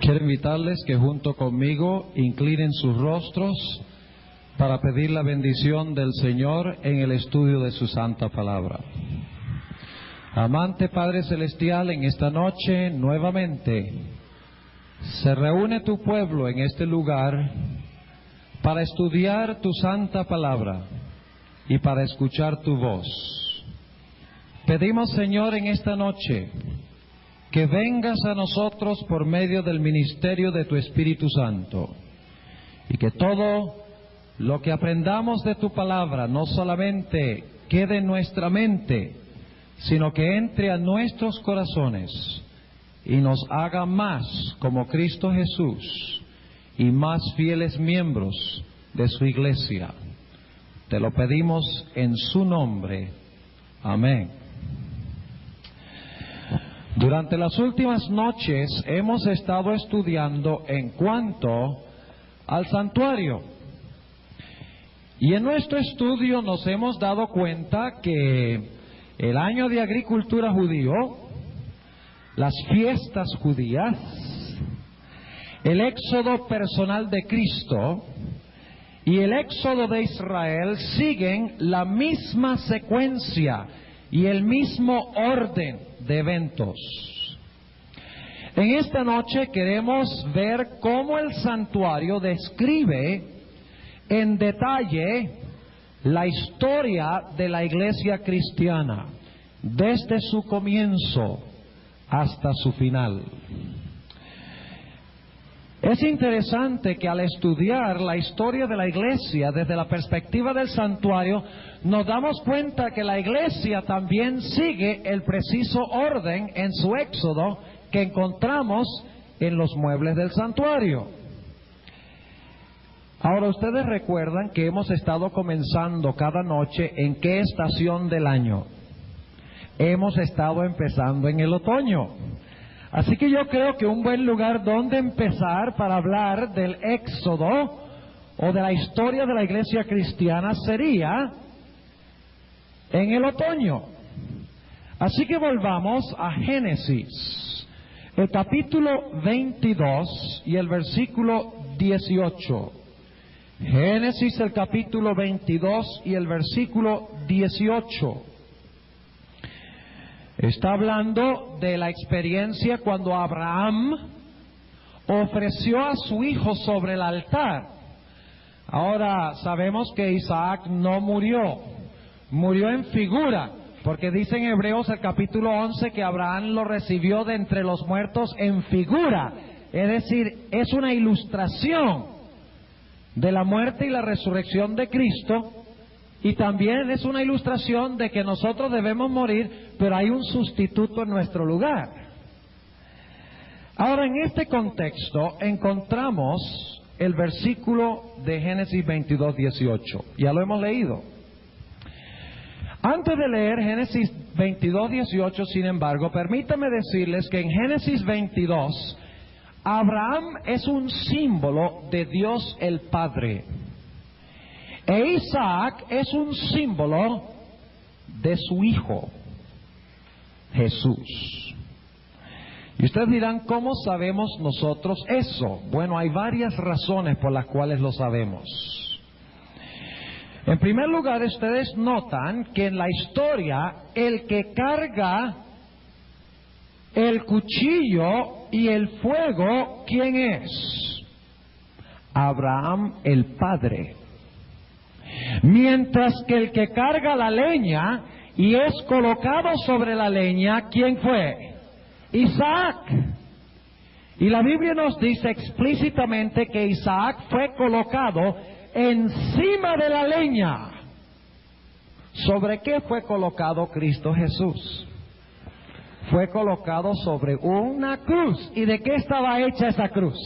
Quiero invitarles que junto conmigo inclinen sus rostros para pedir la bendición del Señor en el estudio de su santa palabra. Amante Padre Celestial, en esta noche nuevamente se reúne tu pueblo en este lugar para estudiar tu santa palabra y para escuchar tu voz. Pedimos, Señor, en esta noche que vengas a nosotros por medio del ministerio de tu Espíritu Santo y que todo lo que aprendamos de tu palabra no solamente quede en nuestra mente, sino que entre a nuestros corazones y nos haga más como Cristo Jesús y más fieles miembros de su iglesia. Te lo pedimos en su nombre. Amén. Durante las últimas noches hemos estado estudiando en cuanto al santuario. Y en nuestro estudio nos hemos dado cuenta que el año de agricultura judío, las fiestas judías, el éxodo personal de Cristo y el éxodo de Israel siguen la misma secuencia y el mismo orden de eventos. En esta noche queremos ver cómo el santuario describe en detalle la historia de la iglesia cristiana, desde su comienzo hasta su final. Es interesante que al estudiar la historia de la iglesia desde la perspectiva del santuario, nos damos cuenta que la iglesia también sigue el preciso orden en su éxodo que encontramos en los muebles del santuario. Ahora, ustedes recuerdan que hemos estado comenzando cada noche en qué estación del año. Hemos estado empezando en el otoño. Así que yo creo que un buen lugar donde empezar para hablar del éxodo o de la historia de la iglesia cristiana sería en el otoño. Así que volvamos a Génesis, el capítulo 22 y el versículo 18. Génesis, el capítulo 22 y el versículo 18. Está hablando de la experiencia cuando Abraham ofreció a su hijo sobre el altar. Ahora sabemos que Isaac no murió, murió en figura, porque dice en Hebreos el capítulo 11 que Abraham lo recibió de entre los muertos en figura. Es decir, es una ilustración de la muerte y la resurrección de Cristo. Y también es una ilustración de que nosotros debemos morir, pero hay un sustituto en nuestro lugar. Ahora, en este contexto encontramos el versículo de Génesis 22, 18. Ya lo hemos leído. Antes de leer Génesis 22, 18, sin embargo, permítame decirles que en Génesis 22, Abraham es un símbolo de Dios el Padre. E Isaac es un símbolo de su hijo, Jesús. Y ustedes dirán, ¿cómo sabemos nosotros eso? Bueno, hay varias razones por las cuales lo sabemos. En primer lugar, ustedes notan que en la historia, el que carga el cuchillo y el fuego, ¿quién es? Abraham el padre. Mientras que el que carga la leña y es colocado sobre la leña, ¿quién fue? Isaac. Y la Biblia nos dice explícitamente que Isaac fue colocado encima de la leña. ¿Sobre qué fue colocado Cristo Jesús? Fue colocado sobre una cruz. ¿Y de qué estaba hecha esa cruz?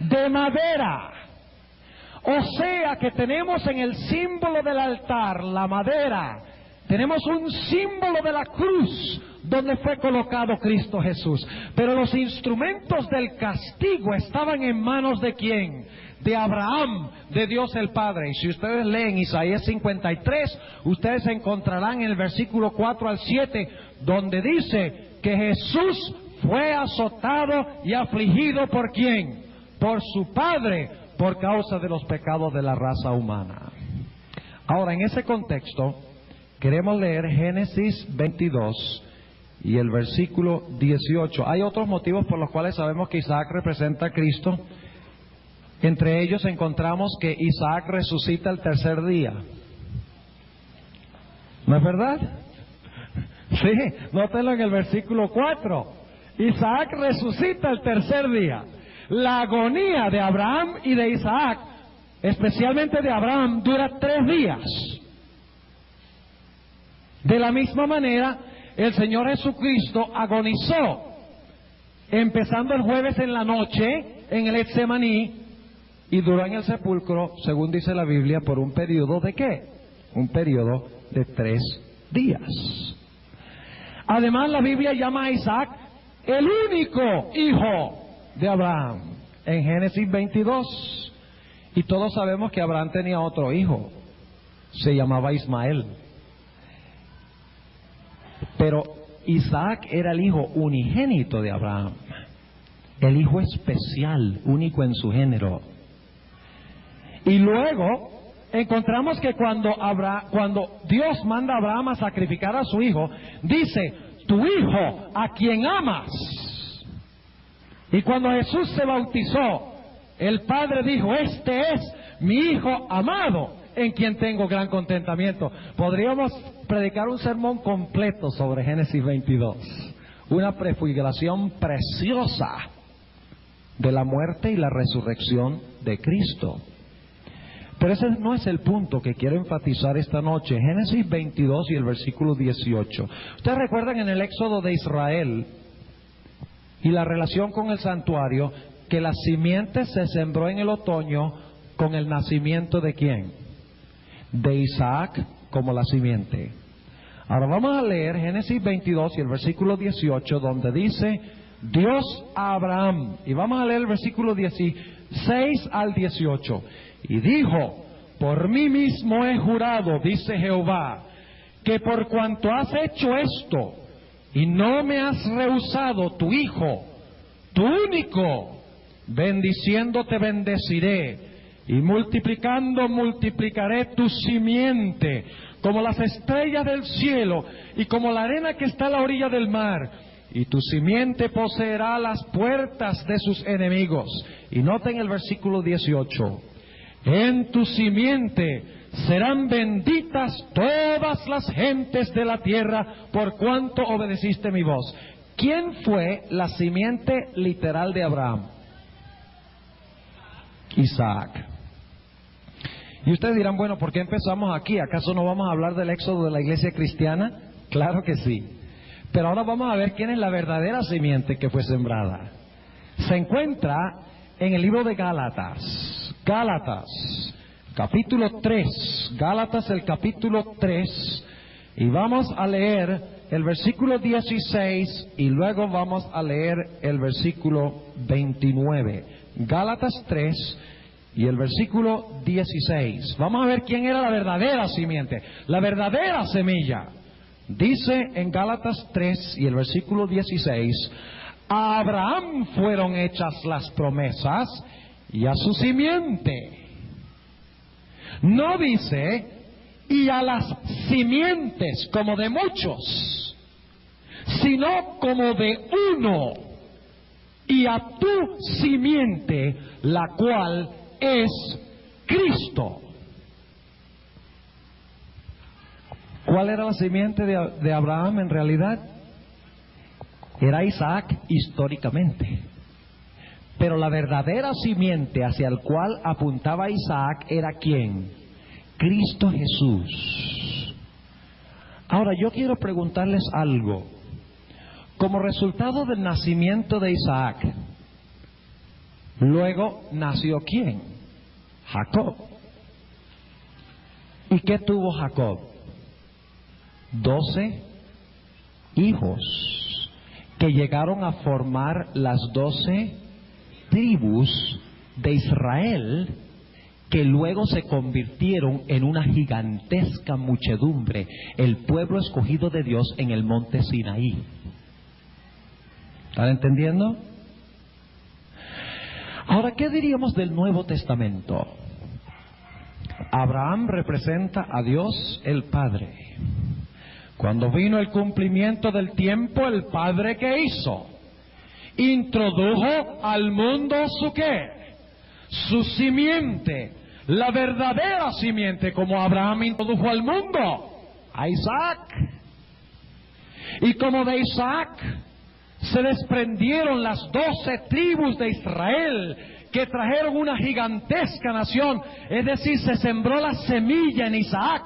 De madera. O sea que tenemos en el símbolo del altar, la madera, tenemos un símbolo de la cruz donde fue colocado Cristo Jesús. Pero los instrumentos del castigo estaban en manos ¿de quién? De Abraham, de Dios el Padre. Y si ustedes leen Isaías 53, ustedes encontrarán en el versículo 4 al 7, donde dice que Jesús fue azotado y afligido ¿por quién? Por su padre, por causa de los pecados de la raza humana. Ahora, en ese contexto, queremos leer Génesis 22 y el versículo 18. Hay otros motivos por los cuales sabemos que Isaac representa a Cristo. Entre ellos encontramos que Isaac resucita el tercer día. ¿No es verdad? Sí, nótelo en el versículo 4. Isaac resucita el tercer día. La agonía de Abraham y de Isaac, especialmente de Abraham, dura 3 días. De la misma manera, el Señor Jesucristo agonizó, empezando el jueves en la noche, en el Getsemaní, y duró en el sepulcro, según dice la Biblia, por un periodo ¿de qué? Un periodo de 3 días. Además, la Biblia llama a Isaac el único hijo de Abraham, en Génesis 22. Y todos sabemos que Abraham tenía otro hijo, se llamaba Ismael. Pero Isaac era el hijo unigénito de Abraham, el hijo especial, único en su género. Y luego encontramos que cuando Dios manda a Abraham a sacrificar a su hijo, dice, tu hijo a quien amas. Y cuando Jesús se bautizó, el Padre dijo, este es mi hijo amado, en quien tengo gran contentamiento. Podríamos predicar un sermón completo sobre Génesis 22, una prefiguración preciosa de la muerte y la resurrección de Cristo. Pero ese no es el punto que quiero enfatizar esta noche. Génesis 22 y el versículo 18. Ustedes recuerdan en el éxodo de Israel y la relación con el santuario, que la simiente se sembró en el otoño con el nacimiento ¿de quién? De Isaac como la simiente. Ahora vamos a leer Génesis 22 y el versículo 18, donde dice Dios a Abraham, y vamos a leer el versículo 16 al 18. Y dijo, por mí mismo he jurado, dice Jehová, que por cuanto has hecho esto y no me has rehusado tu hijo, tu único, bendiciéndote bendeciré, y multiplicando multiplicaré tu simiente como las estrellas del cielo y como la arena que está a la orilla del mar, y tu simiente poseerá las puertas de sus enemigos. Y noten el versículo 18, en tu simiente serán benditas todas las gentes de la tierra, por cuanto obedeciste mi voz. ¿Quién fue la simiente literal de Abraham? Isaac. Y ustedes dirán, bueno, ¿por qué empezamos aquí? ¿Acaso no vamos a hablar del éxodo de la iglesia cristiana? Claro que sí. Pero ahora vamos a ver quién es la verdadera simiente que fue sembrada. Se encuentra en el libro de Gálatas. Gálatas, capítulo 3. Gálatas, el capítulo 3. Y vamos a leer el versículo 16 y luego vamos a leer el versículo 29. Gálatas 3 y el versículo 16. Vamos a ver quién era la verdadera simiente, la verdadera semilla. Dice en Gálatas 3 y el versículo 16, a Abraham fueron hechas las promesas y a su simiente. No dice y a las simientes como de muchos, sino como de uno, y a tu simiente, la cual es Cristo. ¿Cuál era la simiente de Abraham en realidad? Era Isaac históricamente. Pero la verdadera simiente hacia el cual apuntaba Isaac era ¿quién? Cristo Jesús. Ahora yo quiero preguntarles algo. Como resultado del nacimiento de Isaac, luego nació ¿quién? Jacob. ¿Y qué tuvo Jacob? 12 hijos que llegaron a formar las 12 tribus de Israel, que luego se convirtieron en una gigantesca muchedumbre, el pueblo escogido de Dios en el monte Sinaí. ¿Están entendiendo? Ahora, ¿qué diríamos del Nuevo Testamento? Abraham representa a Dios el Padre. Cuando vino el cumplimiento del tiempo, el Padre, ¿qué hizo? Introdujo al mundo su ¿qué? Su simiente, la verdadera simiente, como Abraham introdujo al mundo a Isaac. Y como de Isaac se desprendieron las 12 tribus de Israel, que trajeron una gigantesca nación, es decir, se sembró la semilla en Isaac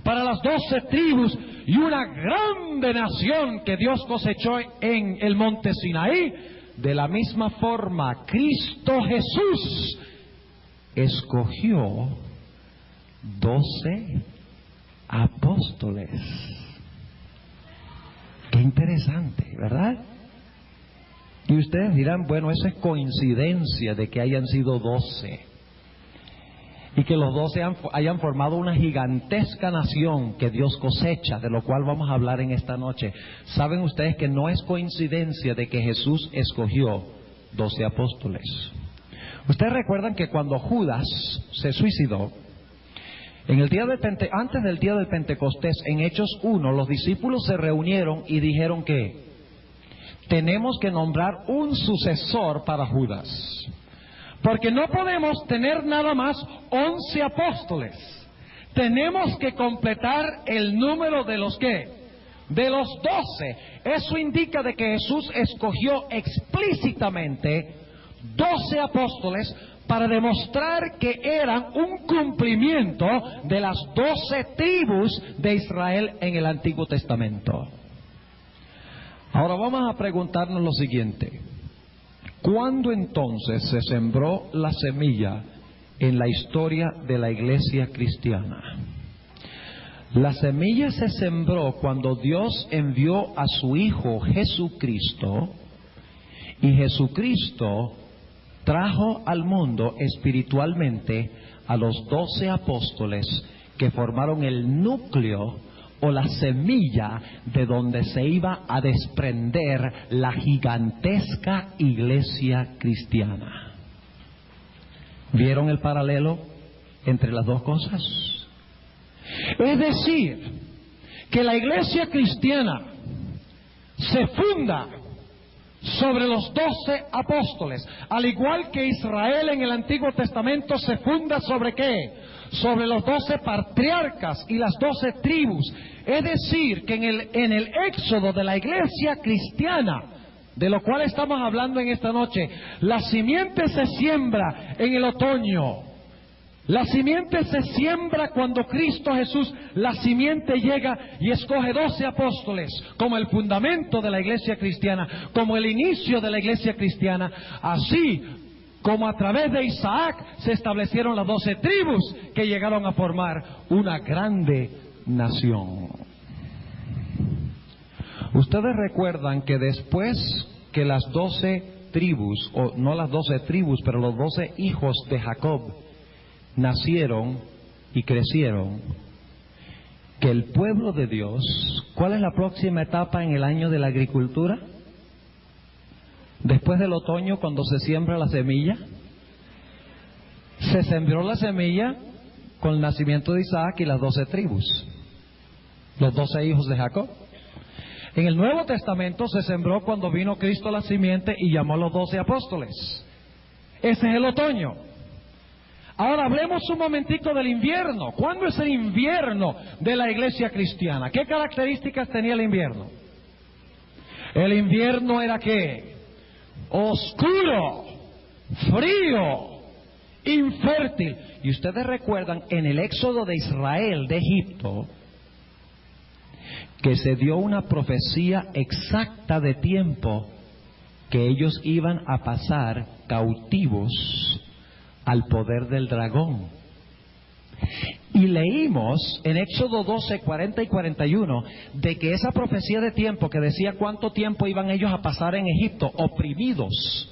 para las 12 tribus y una grande nación que Dios cosechó en el monte Sinaí. De la misma forma, Cristo Jesús escogió 12 apóstoles. Qué interesante, ¿verdad? Y ustedes dirán, bueno, eso es coincidencia de que hayan sido 12 y que los 12 hayan formado una gigantesca nación que Dios cosecha, de lo cual vamos a hablar en esta noche. ¿Saben ustedes que no es coincidencia de que Jesús escogió 12 apóstoles? Ustedes recuerdan que cuando Judas se suicidó, en el día antes del día del Pentecostés, en Hechos 1, los discípulos se reunieron y dijeron que tenemos que nombrar un sucesor para Judas, porque no podemos tener nada más 11 apóstoles. Tenemos que completar el número de los ¿qué? De los 12. Eso indica de que Jesús escogió explícitamente 12 apóstoles para demostrar que eran un cumplimiento de las 12 tribus de Israel en el Antiguo Testamento. Ahora vamos a preguntarnos lo siguiente: ¿cuándo entonces se sembró la semilla en la historia de la iglesia cristiana? La semilla se sembró cuando Dios envió a su Hijo Jesucristo, y Jesucristo trajo al mundo espiritualmente a los 12 apóstoles que formaron el núcleo o la semilla de donde se iba a desprender la gigantesca iglesia cristiana. ¿Vieron el paralelo entre las dos cosas? Es decir, que la iglesia cristiana se funda sobre los 12 apóstoles, al igual que Israel en el Antiguo Testamento se funda sobre ¿qué? Sobre los 12 patriarcas y las 12 tribus. Es decir, que en el éxodo de la iglesia cristiana, de lo cual estamos hablando en esta noche, la simiente se siembra en el otoño. La simiente se siembra cuando Cristo Jesús, la simiente llega y escoge 12 apóstoles como el fundamento de la iglesia cristiana, como el inicio de la iglesia cristiana. Así como a través de Isaac se establecieron las 12 tribus que llegaron a formar una grande nación. Ustedes recuerdan que después que las 12 tribus, o no las 12 tribus, pero los 12 hijos de Jacob nacieron y crecieron, que el pueblo de Dios, ¿cuál es la próxima etapa en el año de la agricultura? Después del otoño, cuando se siembra la semilla, se sembró la semilla con el nacimiento de Isaac y las 12 tribus, los 12 hijos de Jacob. En el Nuevo Testamento se sembró cuando vino Cristo a la simiente y llamó a los 12 apóstoles. Ese es el otoño. Ahora hablemos un momentico del invierno. ¿Cuándo es el invierno de la iglesia cristiana? ¿Qué características tenía el invierno? El invierno era ¿qué? Oscuro, frío, infértil. Y ustedes recuerdan en el éxodo de Israel de Egipto que se dio una profecía exacta de tiempo que ellos iban a pasar cautivos al poder del dragón. Y leímos en Éxodo 12, 40 y 41 de que esa profecía de tiempo que decía cuánto tiempo iban ellos a pasar en Egipto oprimidos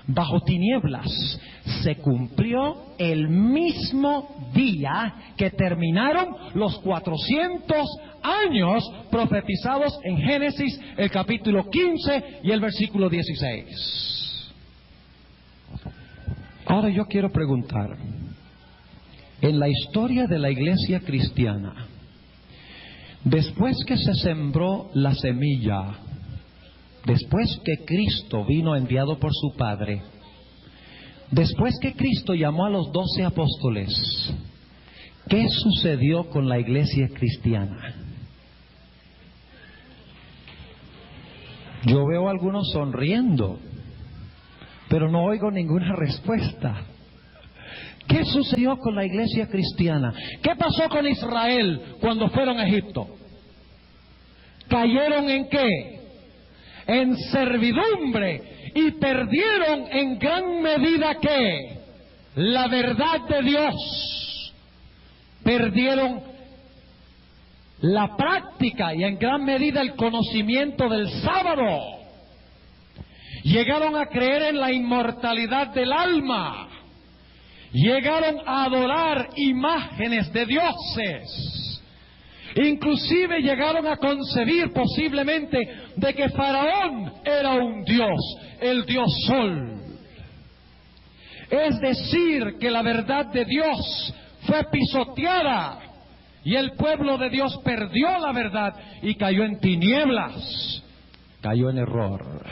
bajo tinieblas, se cumplió el mismo día que terminaron los 400 años profetizados en Génesis, el capítulo 15 y el versículo 16. Ahora yo quiero preguntar, en la historia de la iglesia cristiana, después que se sembró la semilla, después que Cristo vino enviado por su Padre, después que Cristo llamó a los 12 apóstoles, ¿qué sucedió con la iglesia cristiana? Yo veo a algunos sonriendo, pero no oigo ninguna respuesta. ¿Qué sucedió con la iglesia cristiana? ¿Qué pasó con Israel cuando fueron a Egipto? ¿Cayeron en qué? En servidumbre, y perdieron en gran medida ¿qué? La verdad de Dios. Perdieron la práctica y en gran medida el conocimiento del sábado. Llegaron a creer en la inmortalidad del alma. Llegaron a adorar imágenes de dioses. Inclusive llegaron a concebir posiblemente de que Faraón era un dios, el dios Sol. Es decir, que la verdad de Dios fue pisoteada y el pueblo de Dios perdió la verdad y cayó en tinieblas, cayó en error.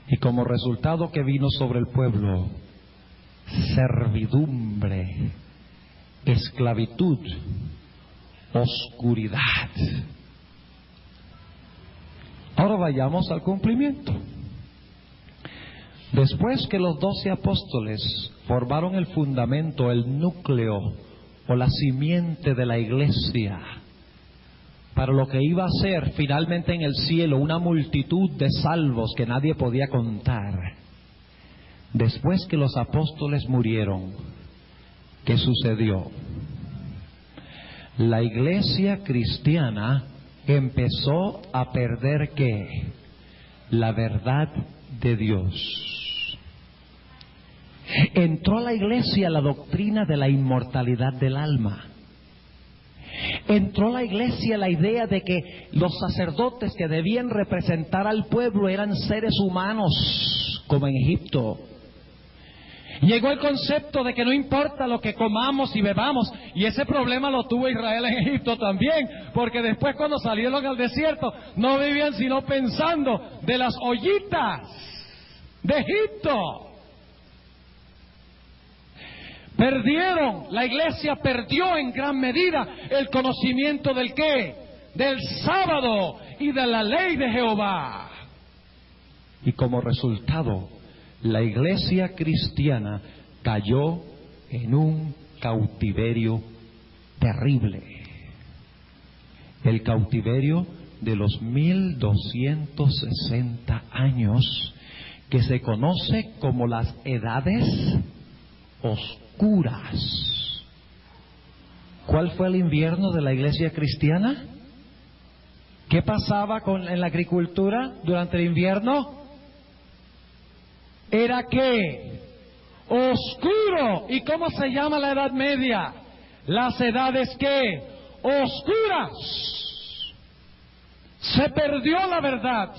Y como resultado que vino sobre el pueblo, servidumbre, esclavitud, oscuridad. Ahora vayamos al cumplimiento. Después que los 12 apóstoles formaron el fundamento, el núcleo o la simiente de la iglesia, para lo que iba a ser finalmente en el cielo una multitud de salvos que nadie podía contar. Después que los apóstoles murieron, ¿qué sucedió? La iglesia cristiana empezó a perder ¿qué? La verdad de Dios. Entró a la iglesia la doctrina de la inmortalidad del alma. Entró a la iglesia la idea de que los sacerdotes que debían representar al pueblo eran seres humanos, como en Egipto. Llegó el concepto de que no importa lo que comamos y bebamos, y ese problema lo tuvo Israel en Egipto también, porque después cuando salieron al desierto no vivían sino pensando de las ollitas de Egipto. Perdieron, la iglesia perdió en gran medida el conocimiento del qué, del sábado y de la ley de Jehová. Y como resultado, la iglesia cristiana cayó en un cautiverio terrible. El cautiverio de los 1260 años, que se conoce como las edades oscuras. ¿Cuál fue el invierno de la iglesia cristiana? ¿Qué pasaba en la agricultura durante el invierno? Era que oscuro. ¿Y cómo se llama la Edad Media? Las edades que oscuras. Se perdió la verdad.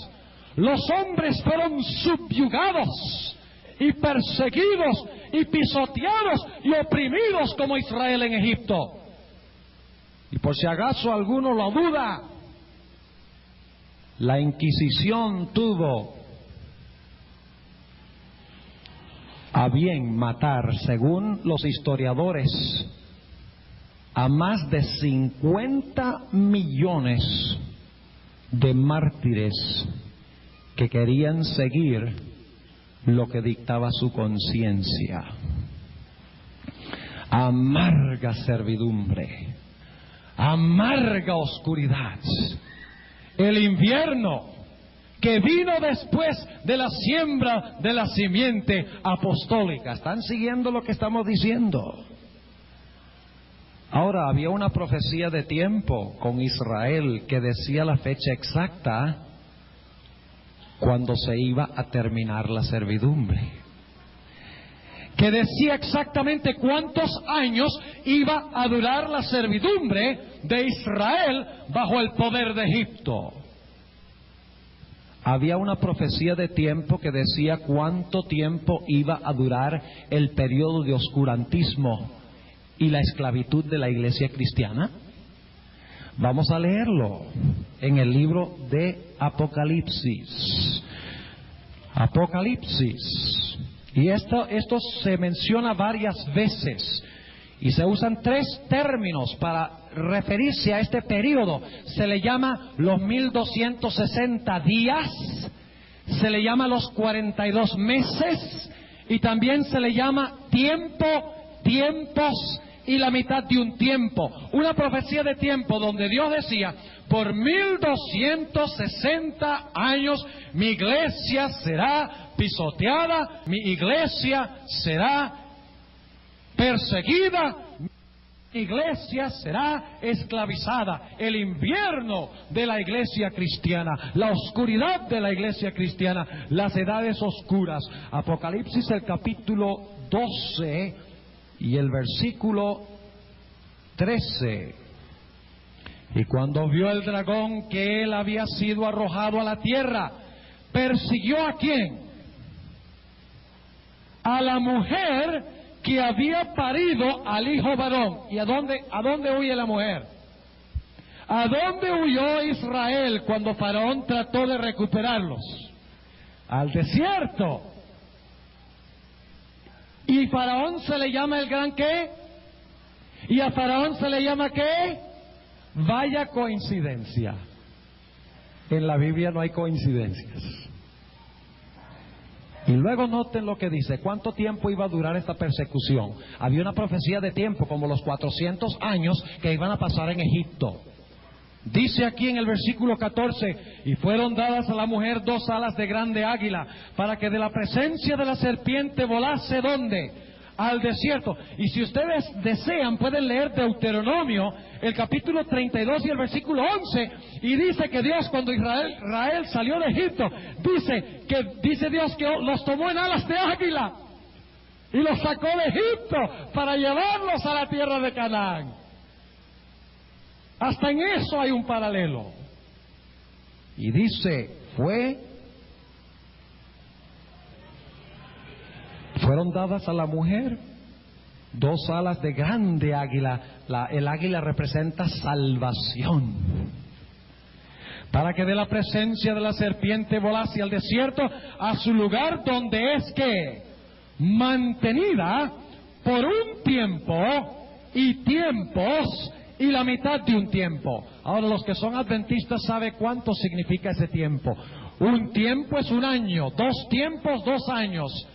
Los hombres fueron subyugados y perseguidos y pisoteados y oprimidos como Israel en Egipto. Y por si acaso alguno lo duda, la Inquisición tuvo a bien matar, según los historiadores, a más de 50 millones de mártires que querían seguir lo que dictaba su conciencia. Amarga servidumbre, amarga oscuridad. El invierno que vino después de la siembra de la simiente apostólica. ¿Están siguiendo lo que estamos diciendo? Ahora, había una profecía de tiempo con Israel que decía la fecha exacta cuando se iba a terminar la servidumbre, que decía exactamente cuántos años iba a durar la servidumbre de Israel bajo el poder de Egipto. Había una profecía de tiempo que decía cuánto tiempo iba a durar el periodo de oscurantismo y la esclavitud de la iglesia cristiana. Vamos a leerlo en el libro de Apocalipsis. Apocalipsis. Y esto se menciona varias veces. Y se usan tres términos para referirse a este periodo. Se le llama los 1260 días, se le llama los 42 meses, y también se le llama tiempo, tiempos y la mitad de un tiempo. Una profecía de tiempo donde Dios decía: por 1260 años mi iglesia será pisoteada, mi iglesia será perseguida, mi iglesia será esclavizada. El invierno de la iglesia cristiana, la oscuridad de la iglesia cristiana, las edades oscuras. Apocalipsis, el capítulo 12 y el versículo 13. Y cuando vio el dragón que él había sido arrojado a la tierra, persiguió ¿a quién? A la mujer que había parido al hijo varón. ¿Y a dónde huye la mujer? ¿A dónde huyó Israel cuando Faraón trató de recuperarlos? Al desierto. ¿Y Faraón se le llama el gran qué? ¿Y a Faraón se le llama qué? Vaya coincidencia. En la Biblia no hay coincidencias. Y luego noten lo que dice: ¿cuánto tiempo iba a durar esta persecución? Había una profecía de tiempo, como los 400 años que iban a pasar en Egipto. Dice aquí en el versículo 14: y fueron dadas a la mujer 2 alas de grande águila, para que de la presencia de la serpiente volase, ¿dónde? Al desierto. Y si ustedes desean pueden leer Deuteronomio, el capítulo 32 y el versículo 11, y dice que Dios, cuando Israel salió de Egipto, dice Dios que los tomó en alas de águila y los sacó de Egipto para llevarlos a la tierra de Canaán. Hasta en eso hay un paralelo. Y dice: fueron dadas a la mujer 2 alas de grande águila. El águila representa salvación. Para que de la presencia de la serpiente volase al desierto, a su lugar donde es que mantenida por un tiempo y tiempos y la mitad de un tiempo. Ahora, los que son adventistas saben cuánto significa ese tiempo. Un tiempo es un año, 2 tiempos, 2 años.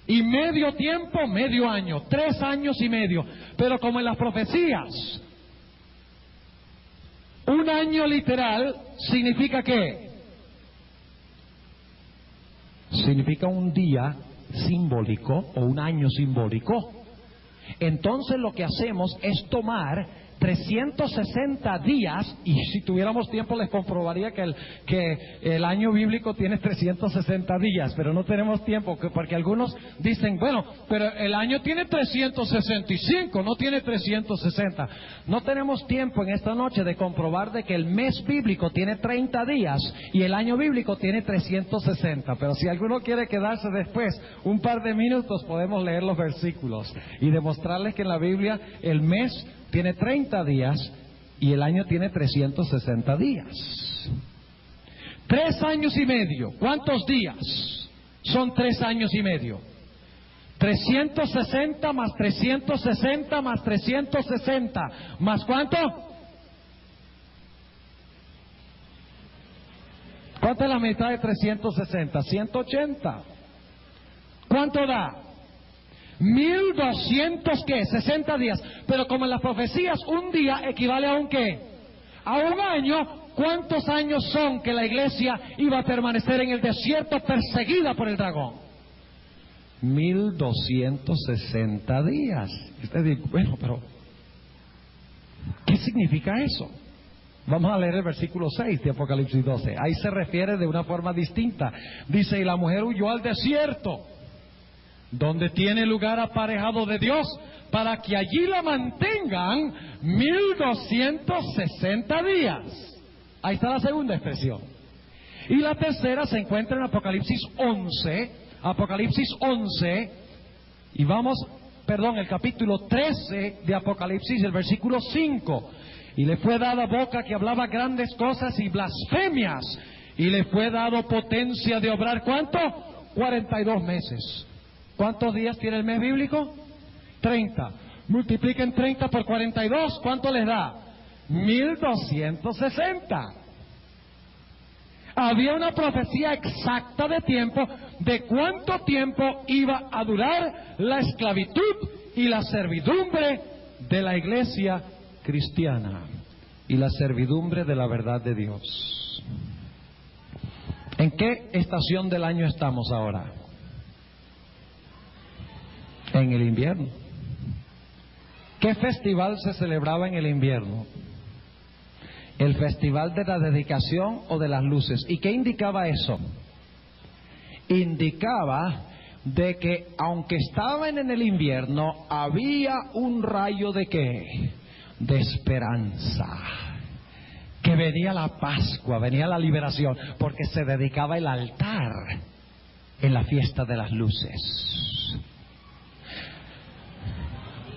Y medio tiempo, medio año, 3 años y medio. Pero como en las profecías, un año literal significa ¿qué? Significa un día simbólico o un año simbólico. Entonces lo que hacemos es tomar 360 días, y si tuviéramos tiempo les comprobaría que el año bíblico tiene 360 días, pero no tenemos tiempo, porque algunos dicen: bueno, pero el año tiene 365, no tiene 360. No tenemos tiempo en esta noche de comprobar de que el mes bíblico tiene 30 días y el año bíblico tiene 360, pero si alguno quiere quedarse después un par de minutos, podemos leer los versículos y demostrarles que en la Biblia el mes tiene 30 días y el año tiene 360 días. 3 años y medio. ¿Cuántos días? Son 3 años y medio. 360 más 360 más 360. ¿Más cuánto? ¿Cuánto es la mitad de 360? 180. ¿Cuánto da? 1200 ¿qué? 60 días. Pero como en las profecías un día equivale a un ¿qué? A un año. ¿Cuántos años son que la iglesia iba a permanecer en el desierto perseguida por el dragón? 1260 días. Y usted dice: bueno, pero ¿qué significa eso? Vamos a leer el versículo 6 de Apocalipsis 12. Ahí se refiere de una forma distinta. Dice, y la mujer huyó al desierto, donde tiene lugar aparejado de Dios, para que allí la mantengan 1260 días. Ahí está la segunda expresión. Y la tercera se encuentra en Apocalipsis 11, y el capítulo 13 de Apocalipsis, el versículo 5. Y le fue dada boca que hablaba grandes cosas y blasfemias, y le fue dado potencia de obrar, ¿cuánto? 42 meses. ¿Cuántos días tiene el mes bíblico? 30. Multipliquen 30 por 42, ¿cuánto les da? 1260. Había una profecía exacta de tiempo, de cuánto tiempo iba a durar la esclavitud y la servidumbre de la iglesia cristiana y la servidumbre de la verdad de Dios. ¿En qué estación del año estamos ahora? En el invierno. ¿Qué festival se celebraba en el invierno? ¿El festival de la dedicación o de las luces? ¿Y qué indicaba eso? Indicaba de que aunque estaban en el invierno, había un rayo de ¿qué? De esperanza. Que venía la Pascua, venía la liberación, porque se dedicaba el altar en la fiesta de las luces.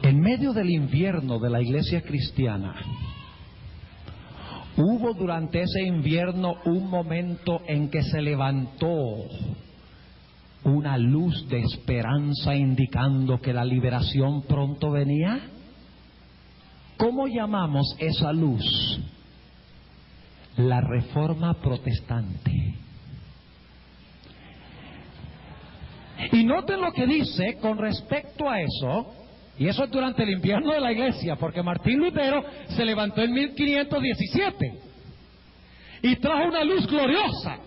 En medio del invierno de la iglesia cristiana, hubo durante ese invierno un momento en que se levantó una luz de esperanza indicando que la liberación pronto venía. ¿Cómo llamamos esa luz? La Reforma Protestante. Y noten lo que dice con respecto a eso, y eso es durante el invierno de la iglesia, porque Martín Lutero se levantó en 1517 y trajo una luz gloriosa,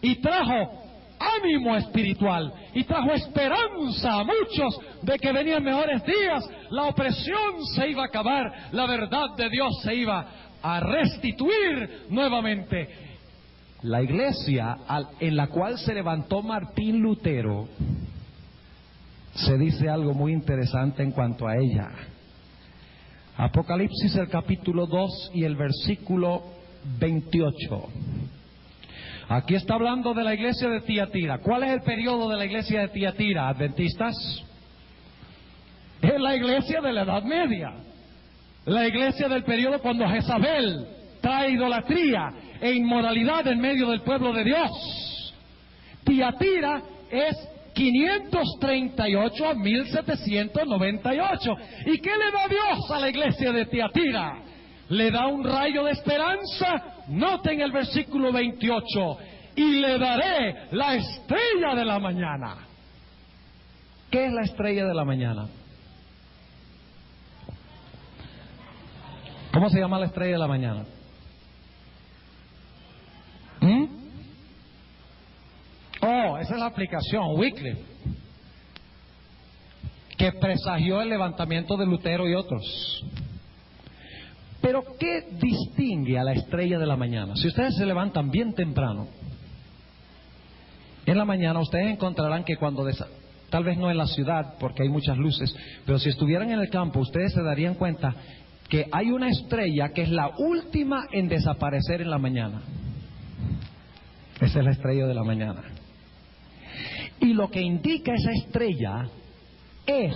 y trajo ánimo espiritual, y trajo esperanza a muchos de que venían mejores días, la opresión se iba a acabar, la verdad de Dios se iba a restituir nuevamente. La iglesia en la cual se levantó Martín Lutero, se dice algo muy interesante en cuanto a ella. Apocalipsis, el capítulo 2 y el versículo 28. Aquí está hablando de la iglesia de Tiatira. ¿Cuál es el periodo de la iglesia de Tiatira, adventistas? Es la iglesia de la Edad Media. La iglesia del periodo cuando Jezabel trae idolatría e inmoralidad en medio del pueblo de Dios. Tiatira es 538 a 1798. ¿Y qué le da Dios a la iglesia de Tiatira? Le da un rayo de esperanza. Noten el versículo 28. Y le daré la estrella de la mañana. ¿Qué es la estrella de la mañana? ¿Cómo se llama la estrella de la mañana? Oh, esa es la aplicación, Wycliffe, que presagió el levantamiento de Lutero y otros. Pero ¿qué distingue a la estrella de la mañana? Si ustedes se levantan bien temprano, en la mañana ustedes encontrarán que cuando tal vez no en la ciudad porque hay muchas luces, pero si estuvieran en el campo ustedes se darían cuenta que hay una estrella que es la última en desaparecer en la mañana. Esa es la estrella de la mañana. Y lo que indica esa estrella es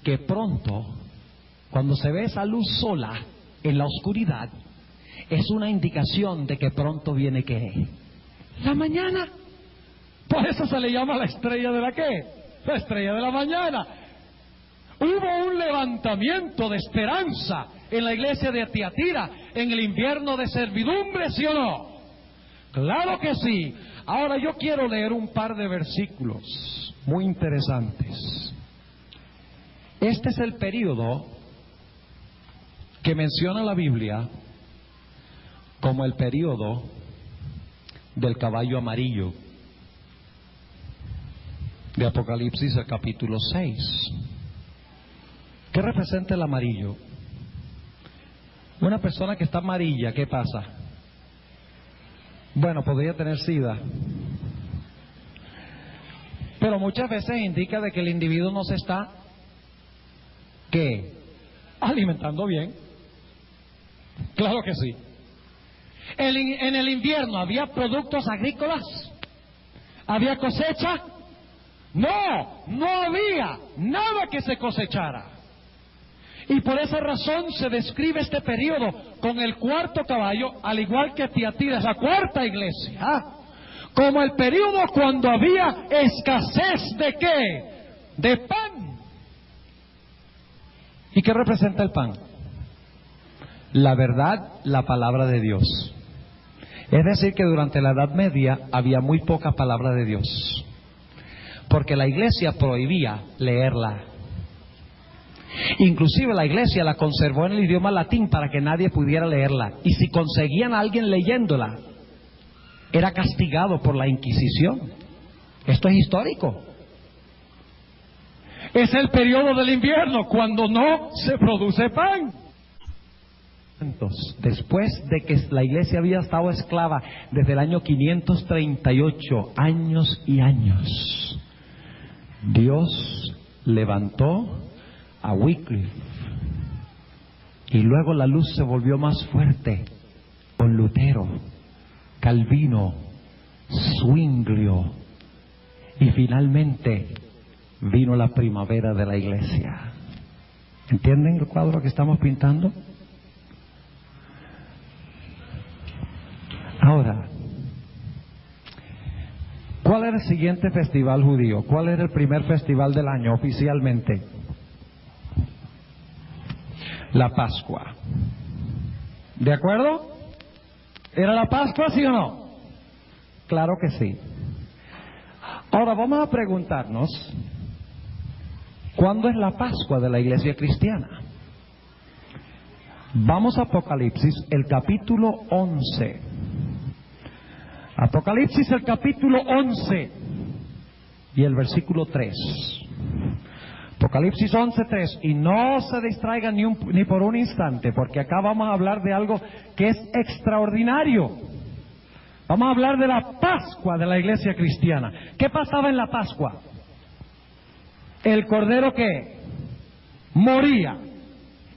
que pronto, cuando se ve esa luz sola en la oscuridad, es una indicación de que pronto viene ¿qué? La mañana. Por eso se le llama la estrella de la ¿qué? La estrella de la mañana. Hubo un levantamiento de esperanza en la iglesia de Tiatira en el invierno de servidumbre, ¿sí o no? Claro que sí. Ahora yo quiero leer un par de versículos muy interesantes. Este es el período que menciona la Biblia como el período del caballo amarillo de Apocalipsis, el capítulo 6. ¿Qué representa el amarillo? Una persona que está amarilla, ¿qué pasa? Bueno, podría tener SIDA. Pero muchas veces indica de que el individuo no se está, ¿qué? Alimentando bien. Claro que sí. En el invierno había productos agrícolas, había cosecha. No había nada que se cosechara. Y por esa razón se describe este periodo con el cuarto caballo, al igual que Tiatira, la cuarta iglesia, como el periodo cuando había escasez ¿de qué? De pan. ¿Y qué representa el pan? La verdad, la palabra de Dios. Es decir, que durante la Edad Media había muy poca palabra de Dios, porque la iglesia prohibía leerla. Inclusive la iglesia la conservó en el idioma latín para que nadie pudiera leerla. Y si conseguían a alguien leyéndola, era castigado por la Inquisición. Esto es histórico. Es el periodo del invierno cuando no se produce pan. Después de que la iglesia había estado esclava desde el año 538, años y años, Dios levantó a Wycliffe, y luego la luz se volvió más fuerte con Lutero, Calvino, Zwinglio, y finalmente vino la primavera de la iglesia. ¿Entienden el cuadro que estamos pintando? Ahora, ¿cuál era el siguiente festival judío? ¿Cuál era el primer festival del año oficialmente? La Pascua. ¿De acuerdo? ¿Era la Pascua, sí o no? Claro que sí. Ahora vamos a preguntarnos, ¿cuándo es la Pascua de la iglesia cristiana? Vamos a Apocalipsis, el capítulo 11. Apocalipsis, el capítulo 11 y el versículo 3. Apocalipsis 11:3, y no se distraigan ni por un instante, porque acá vamos a hablar de algo que es extraordinario. Vamos a hablar de la Pascua de la iglesia cristiana. ¿Qué pasaba en la Pascua? El cordero que moría.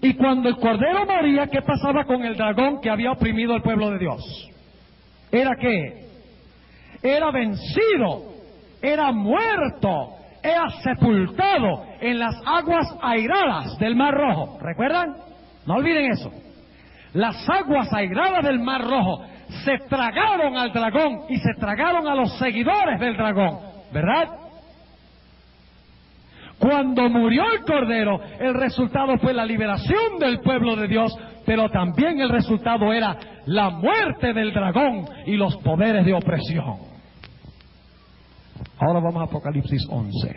Y cuando el cordero moría, ¿qué pasaba con el dragón que había oprimido al pueblo de Dios? ¿Era qué? Era vencido, era muerto, era sepultado en las aguas airadas del Mar Rojo. ¿Recuerdan? No olviden eso. Las aguas airadas del Mar Rojo se tragaron al dragón y se tragaron a los seguidores del dragón, ¿verdad? Cuando murió el Cordero, el resultado fue la liberación del pueblo de Dios, pero también el resultado era la muerte del dragón y los poderes de opresión. Ahora vamos a Apocalipsis 11,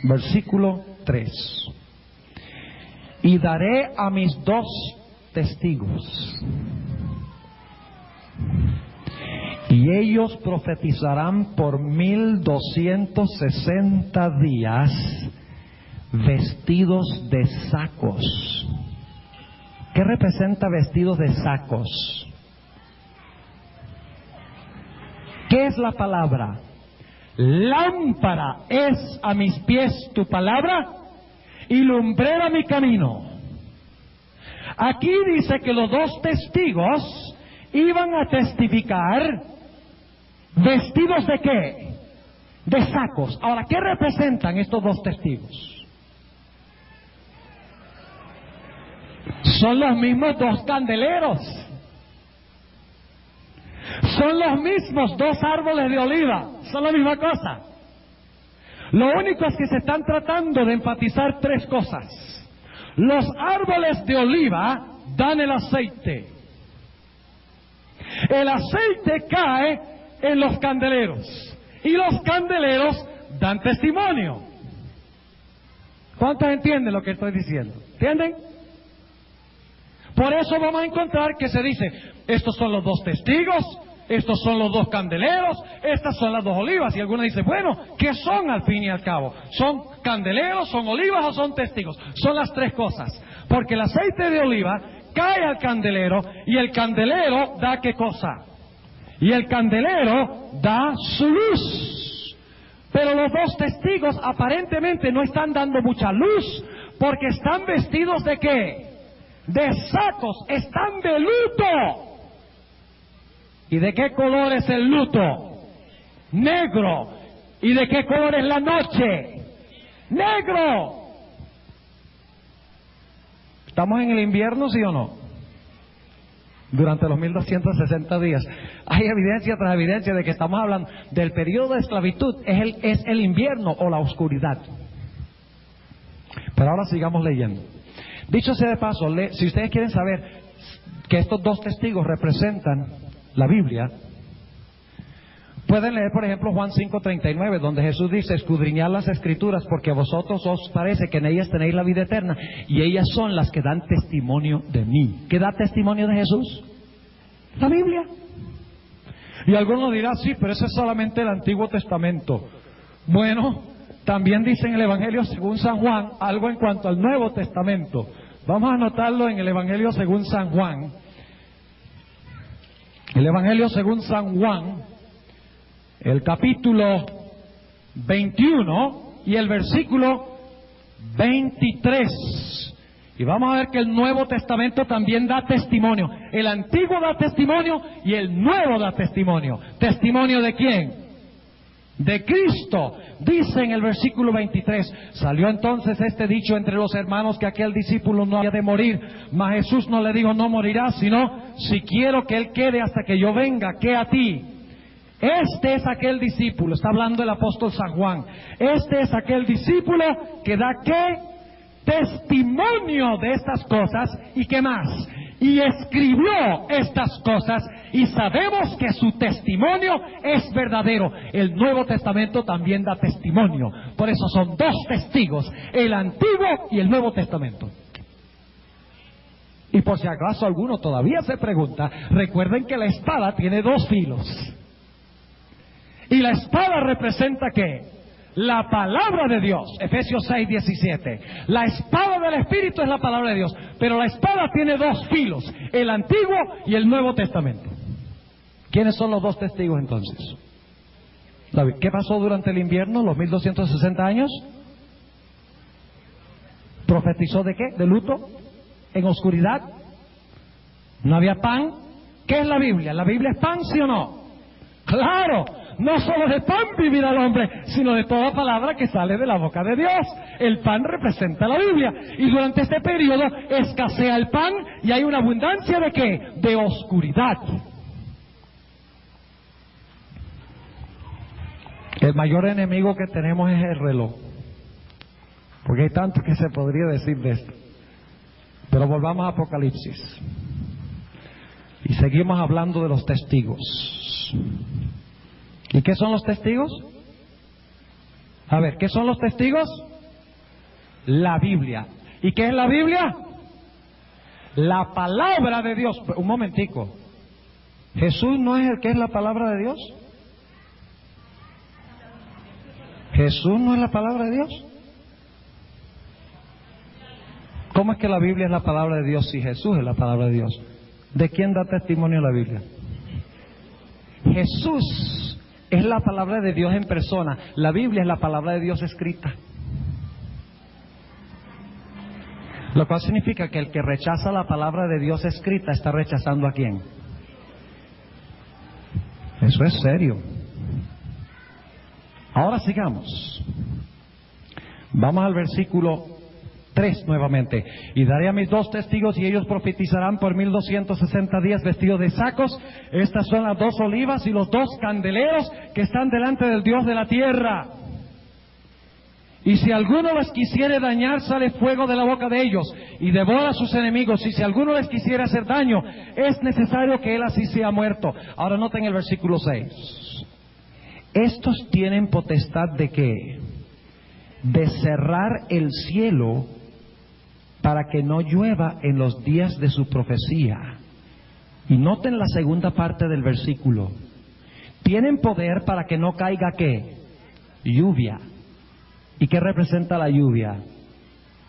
versículo 3. Y daré a mis 2 testigos, y ellos profetizarán por 1260 días, vestidos de sacos. ¿Qué representa vestidos de sacos? ¿Qué es la palabra? Lámpara es a mis pies tu palabra y lumbrera mi camino. Aquí dice que los 2 testigos iban a testificar vestidos de qué? De sacos. Ahora, ¿qué representan estos 2 testigos? Son los mismos 2 candeleros. Son los mismos 2 árboles de oliva. Son la misma cosa. Lo único es que se están tratando de enfatizar 3 cosas. Los árboles de oliva dan el aceite. El aceite cae en los candeleros. Y los candeleros dan testimonio. ¿Cuántos entienden lo que estoy diciendo? ¿Entienden? Por eso vamos a encontrar que se dice, estos son los 2 testigos, estos son los 2 candeleros, estas son las 2 olivas. Y algunos dicen, bueno, ¿qué son al fin y al cabo? ¿Son candeleros, son olivas o son testigos? Son las 3 cosas. Porque el aceite de oliva cae al candelero, y el candelero da ¿qué cosa? Y el candelero da su luz. Pero los dos testigos aparentemente no están dando mucha luz, porque están vestidos ¿de qué? De sacos, están de luto. ¿Y de qué color es el luto? Negro. ¿Y de qué color es la noche? Negro. ¿Estamos en el invierno, sí o no? Durante los 1260 días. Hay evidencia tras evidencia de que estamos hablando del periodo de esclavitud. Es el invierno o la oscuridad. Pero ahora sigamos leyendo. Dicho sea de paso, si ustedes quieren saber que estos dos testigos representan la Biblia, pueden leer, por ejemplo, Juan 5:39, donde Jesús dice: escudriñad las Escrituras, porque a vosotros os parece que en ellas tenéis la vida eterna, y ellas son las que dan testimonio de mí. ¿Qué da testimonio de Jesús? La Biblia. Y algunos dirán: sí, pero eso es solamente el Antiguo Testamento. Bueno, también dice en el Evangelio según San Juan algo en cuanto al Nuevo Testamento. Vamos a anotarlo en el Evangelio según San Juan. El Evangelio según San Juan, el capítulo 21 y el versículo 23. Y vamos a ver que el Nuevo Testamento también da testimonio. El Antiguo da testimonio y el Nuevo da testimonio. ¿Testimonio de quién? De Cristo. Dice en el versículo 23: salió entonces este dicho entre los hermanos, que aquel discípulo no había de morir. Mas Jesús no le dijo: no morirá, sino: si quiero que él quede hasta que yo venga, ¿qué a ti? Este es aquel discípulo, está hablando el apóstol San Juan, este es aquel discípulo que da ¿qué? Testimonio de estas cosas. ¿Y qué más? Y escribió estas cosas, y sabemos que su testimonio es verdadero. El Nuevo Testamento también da testimonio. Por eso son dos testigos, el Antiguo y el Nuevo Testamento. Y por si acaso alguno todavía se pregunta, recuerden que la espada tiene dos filos. Y la espada representa ¿qué? La palabra de Dios. Efesios 6:17. La espada del Espíritu es la palabra de Dios. Pero la espada tiene dos filos, el Antiguo y el Nuevo Testamento. ¿Quiénes son los dos testigos entonces? ¿Qué pasó durante el invierno, los 1260 años? ¿Profetizó de qué? ¿De luto? ¿En oscuridad? ¿No había pan? ¿Qué es la Biblia? ¿La Biblia es pan, sí o no? ¡Claro! No solo de pan vivirá el hombre, sino de toda palabra que sale de la boca de Dios. El pan representa la Biblia. Y durante este periodo escasea el pan y hay una abundancia ¿de qué? De oscuridad. El mayor enemigo que tenemos es el reloj. Porque hay tanto que se podría decir de esto. Pero volvamos a Apocalipsis. Y seguimos hablando de los testigos. ¿Y qué son los testigos? A ver, ¿qué son los testigos? La Biblia. ¿Y qué es la Biblia? La palabra de Dios. Un momentico. ¿Jesús no es el que es la palabra de Dios? ¿Jesús no es la palabra de Dios? ¿Cómo es que la Biblia es la palabra de Dios si Jesús es la palabra de Dios? ¿De quién da testimonio la Biblia? Jesús es la palabra de Dios en persona. La Biblia es la palabra de Dios escrita. Lo cual significa que el que rechaza la palabra de Dios escrita está rechazando ¿a quién? Eso es serio. Ahora sigamos. Vamos al versículo 3 nuevamente. Y daré a mis dos testigos y ellos profetizarán por 1260 días vestidos de sacos. Estas son las dos olivas y los dos candeleros que están delante del Dios de la tierra. Y si alguno les quisiere dañar, sale fuego de la boca de ellos y devora a sus enemigos. Y si alguno les quisiere hacer daño, es necesario que él así sea muerto. Ahora noten el versículo 6. Estos tienen potestad ¿de qué? De cerrar el cielo para que no llueva en los días de su profecía. Y noten la segunda parte del versículo. Tienen poder para que no caiga ¿qué? Lluvia. ¿Y qué representa la lluvia?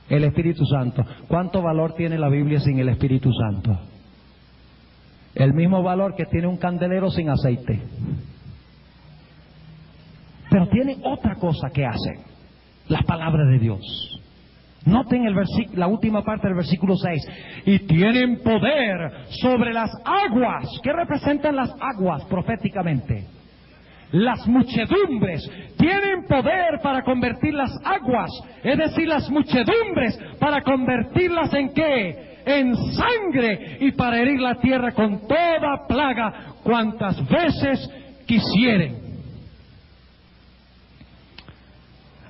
El Espíritu Santo. ¿Cuánto valor tiene la Biblia sin el Espíritu Santo? El mismo valor que tiene un candelero sin aceite. Pero tiene otra cosa que hace la palabra de Dios. Noten la última parte del versículo 6. Y tienen poder sobre las aguas. ¿Qué representan las aguas proféticamente? Las muchedumbres. Tienen poder para convertir las aguas, es decir, las muchedumbres, para convertirlas en ¿qué? En sangre, y para herir la tierra con toda plaga cuantas veces quisieren.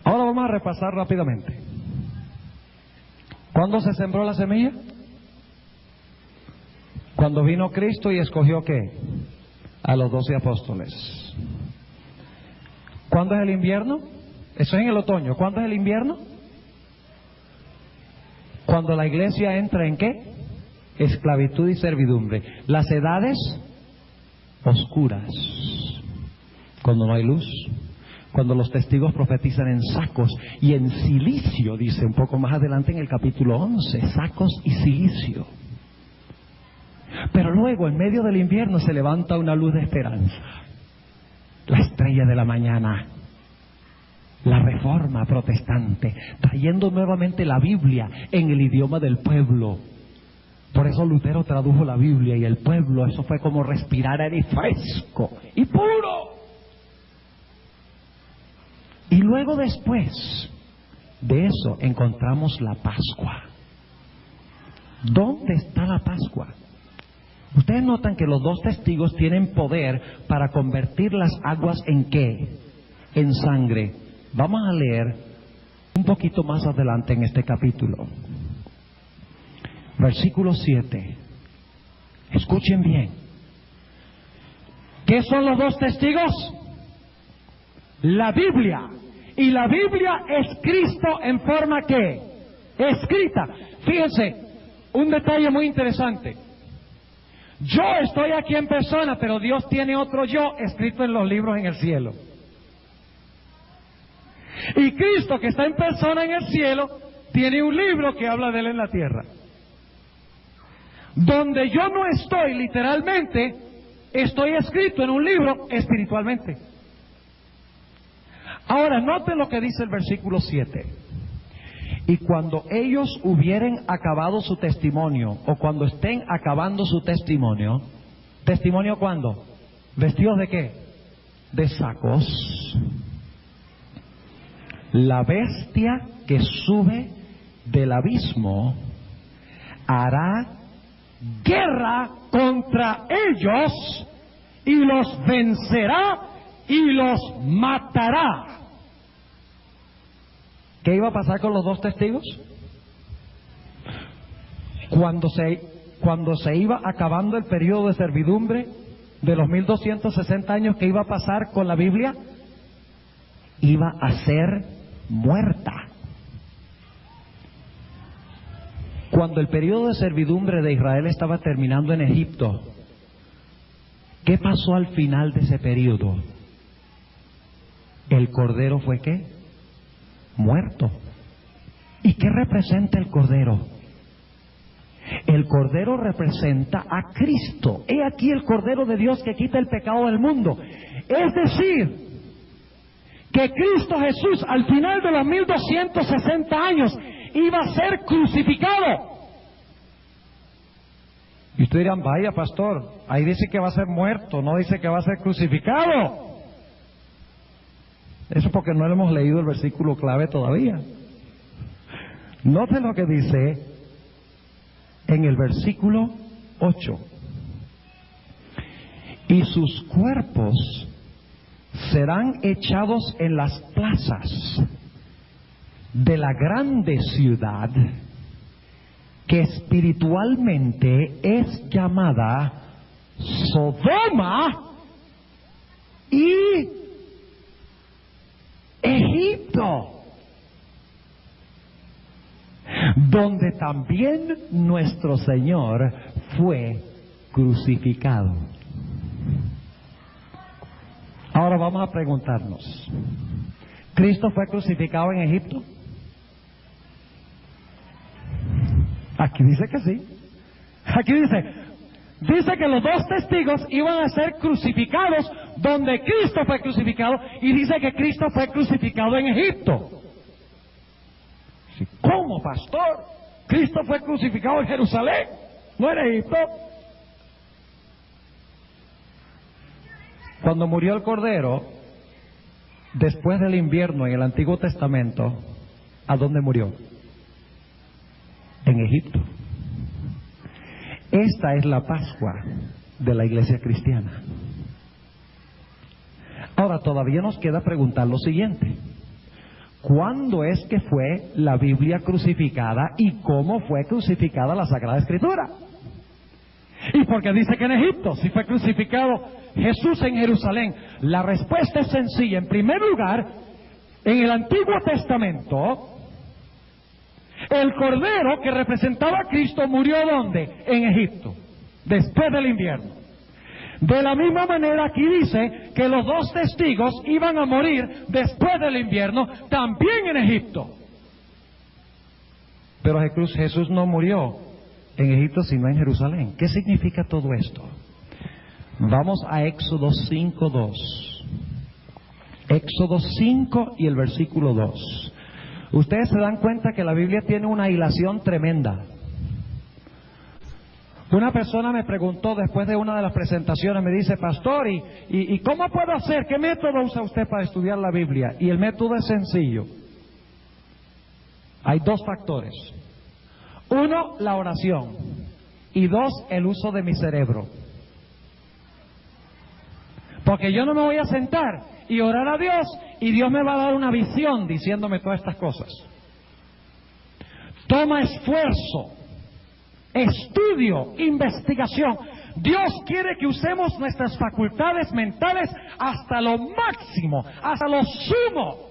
Ahora vamos a repasar rápidamente. ¿Cuándo se sembró la semilla? Cuando vino Cristo y escogió ¿qué? A los 12 apóstoles. ¿Cuándo es el invierno? Eso es en el otoño. ¿Cuándo es el invierno? Cuando la iglesia entra en ¿qué? Esclavitud y servidumbre. Las edades oscuras. Cuando no hay luz. Cuando los testigos profetizan en sacos y en silicio, dice un poco más adelante en el capítulo 11, sacos y silicio. Pero luego, en medio del invierno, se levanta una luz de esperanza. La estrella de la mañana, la reforma protestante, trayendo nuevamente la Biblia en el idioma del pueblo. Por eso Lutero tradujo la Biblia, y el pueblo, eso fue como respirar aire fresco y puro. Y luego, después de eso, encontramos la Pascua. ¿Dónde está la Pascua? Ustedes notan que los dos testigos tienen poder para convertir las aguas en ¿qué? En sangre. Vamos a leer un poquito más adelante en este capítulo. Versículo 7. Escuchen bien. ¿Qué son los dos testigos? La Biblia. Y la Biblia es Cristo en forma ¿qué? Escrita. Fíjense, un detalle muy interesante. Yo estoy aquí en persona, pero Dios tiene otro yo escrito en los libros en el cielo. Y Cristo, que está en persona en el cielo, tiene un libro que habla de Él en la tierra. Donde yo no estoy literalmente, estoy escrito en un libro espiritualmente. Ahora, noten lo que dice el versículo 7. Y cuando ellos hubieren acabado su testimonio, o cuando estén acabando su testimonio, ¿testimonio cuándo? ¿Vestidos de qué? De sacos. La bestia que sube del abismo hará guerra contra ellos y los vencerá y los matará. ¿Qué iba a pasar con los dos testigos? Cuando se iba acabando el periodo de servidumbre de los 1260 años, ¿qué iba a pasar con la Biblia? Iba a ser muerta. Cuando el periodo de servidumbre de Israel estaba terminando en Egipto, ¿qué pasó al final de ese periodo? El Cordero fue ¿qué? Muerto. ¿Y qué representa el Cordero? El Cordero representa a Cristo. He aquí el Cordero de Dios que quita el pecado del mundo. Es decir, que Cristo Jesús al final de los 1260 años iba a ser crucificado. Y ustedes dirán, vaya pastor, ahí dice que va a ser muerto, no dice que va a ser crucificado. Eso porque no hemos leído el versículo clave todavía. Noten lo que dice en el versículo 8. Y sus cuerpos serán echados en las plazas de la grande ciudad, que espiritualmente es llamada Sodoma y Egipto, donde también nuestro Señor fue crucificado. Ahora vamos a preguntarnos, ¿Cristo fue crucificado en Egipto? Aquí dice que sí. Aquí dice que los dos testigos iban a ser crucificados donde Cristo fue crucificado, y dice que Cristo fue crucificado en Egipto. ¿Cómo, pastor? Cristo fue crucificado en Jerusalén, no en Egipto. Cuando murió el Cordero, después del invierno en el Antiguo Testamento, ¿a dónde murió? En Egipto. Esta es la Pascua de la iglesia cristiana. Ahora, todavía nos queda preguntar lo siguiente: ¿cuándo es que fue la Biblia crucificada y cómo fue crucificada la Sagrada Escritura? ¿Y por qué dice que en Egipto? Si fue crucificado Jesús en Jerusalén. La respuesta es sencilla. En primer lugar, en el Antiguo Testamento, el Cordero que representaba a Cristo murió ¿dónde? En Egipto, después del invierno. De la misma manera aquí dice que los dos testigos iban a morir después del invierno, también en Egipto. Pero Jesús no murió en Egipto sino en Jerusalén. ¿Qué significa todo esto? Vamos a Éxodo 5:2. Éxodo 5 y el versículo 2. Ustedes se dan cuenta que la Biblia tiene una hilación tremenda. Una persona me preguntó después de una de las presentaciones, me dice: pastor, ¿y cómo puedo hacer? ¿Qué método usa usted para estudiar la Biblia? Y el método es sencillo. Hay dos factores. Uno, la oración. Y dos, el uso de mi cerebro. Porque yo no me voy a sentar y orar a Dios y Dios me va a dar una visión diciéndome todas estas cosas. Toma esfuerzo, estudio, investigación. Dios quiere que usemos nuestras facultades mentales hasta lo máximo, hasta lo sumo.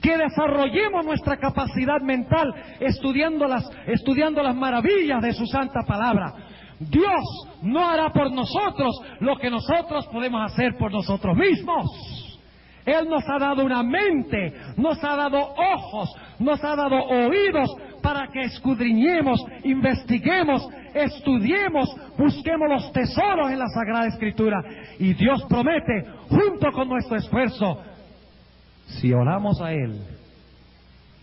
Que desarrollemos nuestra capacidad mental estudiando las maravillas de su santa palabra. Dios no hará por nosotros lo que nosotros podemos hacer por nosotros mismos. Él nos ha dado una mente, nos ha dado ojos, nos ha dado oídos para que escudriñemos, investiguemos, estudiemos, busquemos los tesoros en la Sagrada Escritura. Y Dios promete, junto con nuestro esfuerzo, si oramos a Él,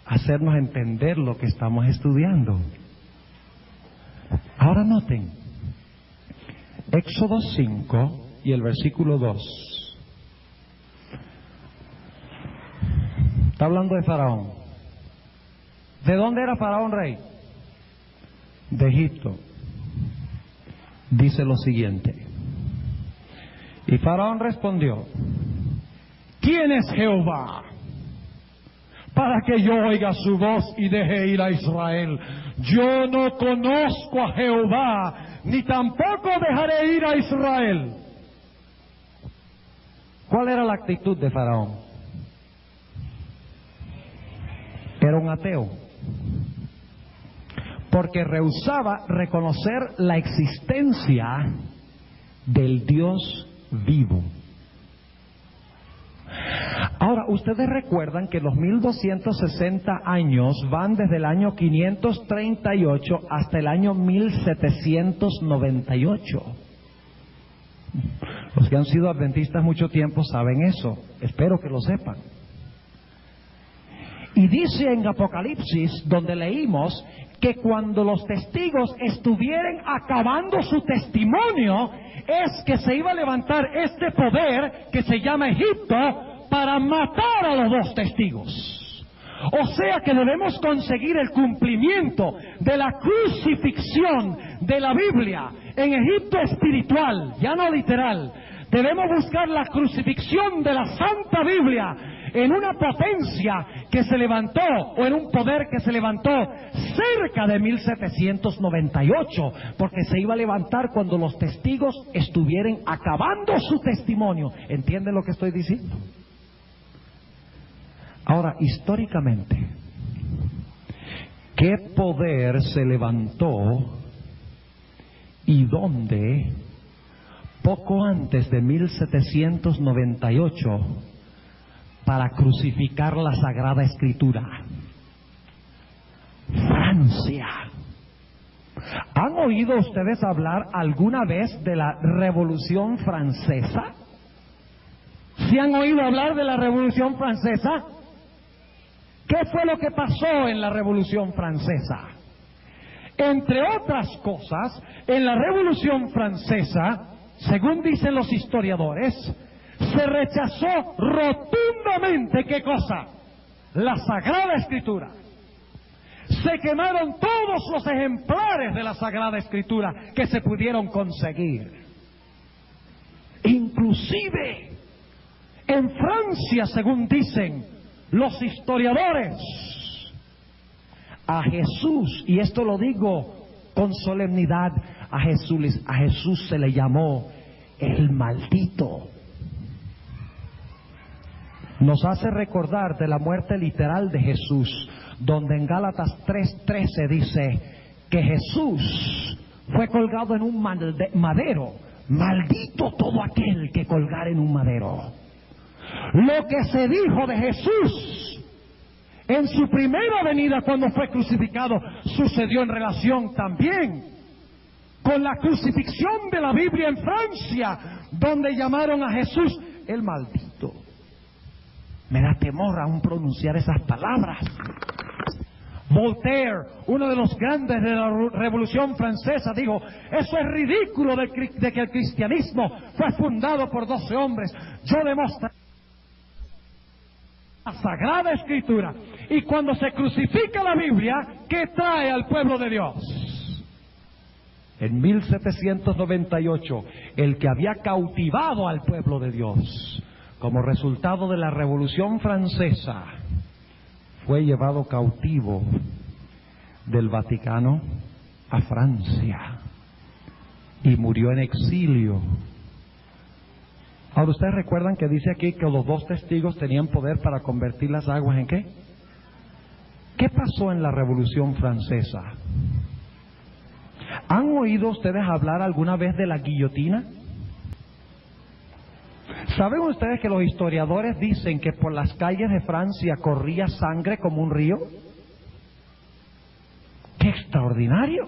hacernos entender lo que estamos estudiando. Ahora noten, Éxodo 5 y el versículo 2. Está hablando de Faraón. ¿De dónde era Faraón rey? De Egipto. Dice lo siguiente: y Faraón respondió: ¿quién es Jehová para que yo oiga su voz y deje ir a Israel? Yo no conozco a Jehová, ni tampoco dejaré ir a Israel. ¿Cuál era la actitud de Faraón? Era un ateo, porque rehusaba reconocer la existencia del Dios vivo. Ahora, ustedes recuerdan que los 1260 años van desde el año 538 hasta el año 1798. Los que han sido adventistas mucho tiempo saben eso. Espero que lo sepan. Y dice en Apocalipsis, donde leímos, que cuando los testigos estuvieran acabando su testimonio, es que se iba a levantar este poder que se llama Egipto para matar a los dos testigos. O sea que debemos conseguir el cumplimiento de la crucifixión de la Biblia en Egipto espiritual, ya no literal. Debemos buscar la crucifixión de la Santa Biblia en una potencia que se levantó, o en un poder que se levantó cerca de 1798, porque se iba a levantar cuando los testigos estuvieran acabando su testimonio. ¿Entienden lo que estoy diciendo? Ahora, históricamente, ¿qué poder se levantó y dónde poco antes de 1798 para crucificar la Sagrada Escritura? Francia. Francia. ¿Han oído ustedes hablar alguna vez de la Revolución Francesa? ¿Sí han oído hablar de la Revolución Francesa? ¿Qué fue lo que pasó en la Revolución Francesa? Entre otras cosas, en la Revolución Francesa, según dicen los historiadores, se rechazó rotundamente, ¿qué cosa? La Sagrada Escritura. Se quemaron todos los ejemplares de la Sagrada Escritura que se pudieron conseguir. Inclusive, en Francia, según dicen los historiadores, a Jesús, y esto lo digo con solemnidad, a Jesús se le llamó el maldito. Nos hace recordar de la muerte literal de Jesús, donde en Gálatas 3:13 dice que Jesús fue colgado en un madero. Maldito todo aquel que colgare en un madero. Lo que se dijo de Jesús en su primera venida cuando fue crucificado sucedió en relación también con la crucifixión de la Biblia en Francia, donde llamaron a Jesús el maldito. Me da temor aún pronunciar esas palabras. Voltaire, uno de los grandes de la Revolución Francesa, dijo: eso es ridículo de que el cristianismo fue fundado por 12 hombres. Yo demostraré la Sagrada Escritura. Y cuando se crucifica la Biblia, ¿qué trae al pueblo de Dios? En 1798, el que había cautivado al pueblo de Dios como resultado de la Revolución Francesa fue llevado cautivo del Vaticano a Francia y murió en exilio. Ahora, ustedes recuerdan que dice aquí que los 2 testigos tenían poder para convertir las aguas en ¿qué? ¿Qué pasó en la Revolución Francesa? ¿Han oído ustedes hablar alguna vez de la guillotina? ¿Saben ustedes que los historiadores dicen que por las calles de Francia corría sangre como un río? ¡Qué extraordinario!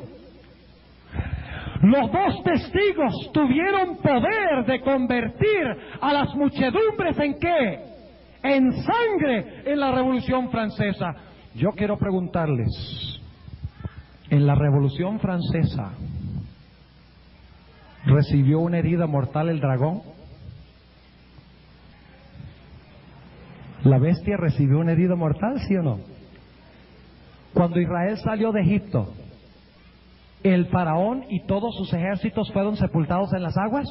Los 2 testigos tuvieron poder de convertir a las muchedumbres ¿en qué? En sangre en la Revolución Francesa. Yo quiero preguntarles, en la Revolución Francesa, ¿recibió una herida mortal el dragón? ¿La bestia recibió una herida mortal, sí o no? Cuando Israel salió de Egipto, ¿el faraón y todos sus ejércitos fueron sepultados en las aguas?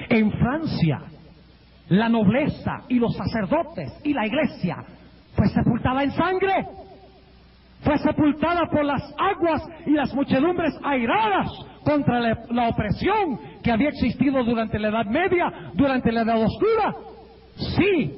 En Francia, la nobleza y los sacerdotes y la iglesia fue sepultada en sangre. Fue sepultada por las aguas y las muchedumbres airadas contra la opresión que había existido durante la Edad Media, durante la Edad Oscura. Sí.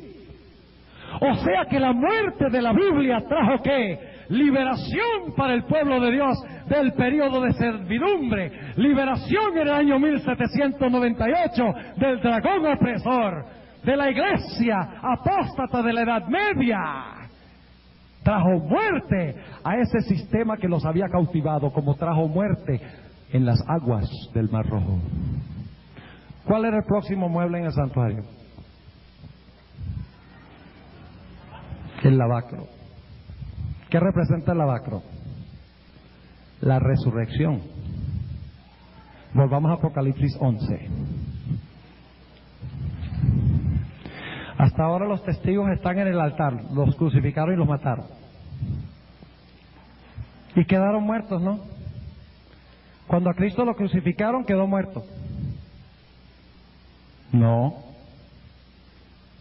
O sea que la muerte de la Biblia trajo ¿qué? Liberación para el pueblo de Dios del periodo de servidumbre. Liberación en el año 1798 del dragón opresor, de la iglesia apóstata de la Edad Media. Trajo muerte a ese sistema que los había cautivado, como trajo muerte en las aguas del Mar Rojo. ¿Cuál era el próximo mueble en el santuario? El lavacro. ¿Qué representa el lavacro? La resurrección. Volvamos a Apocalipsis 11. Hasta ahora los testigos están en el altar, los crucificaron y los mataron. Y quedaron muertos, ¿no? Cuando a Cristo lo crucificaron, quedó muerto. No.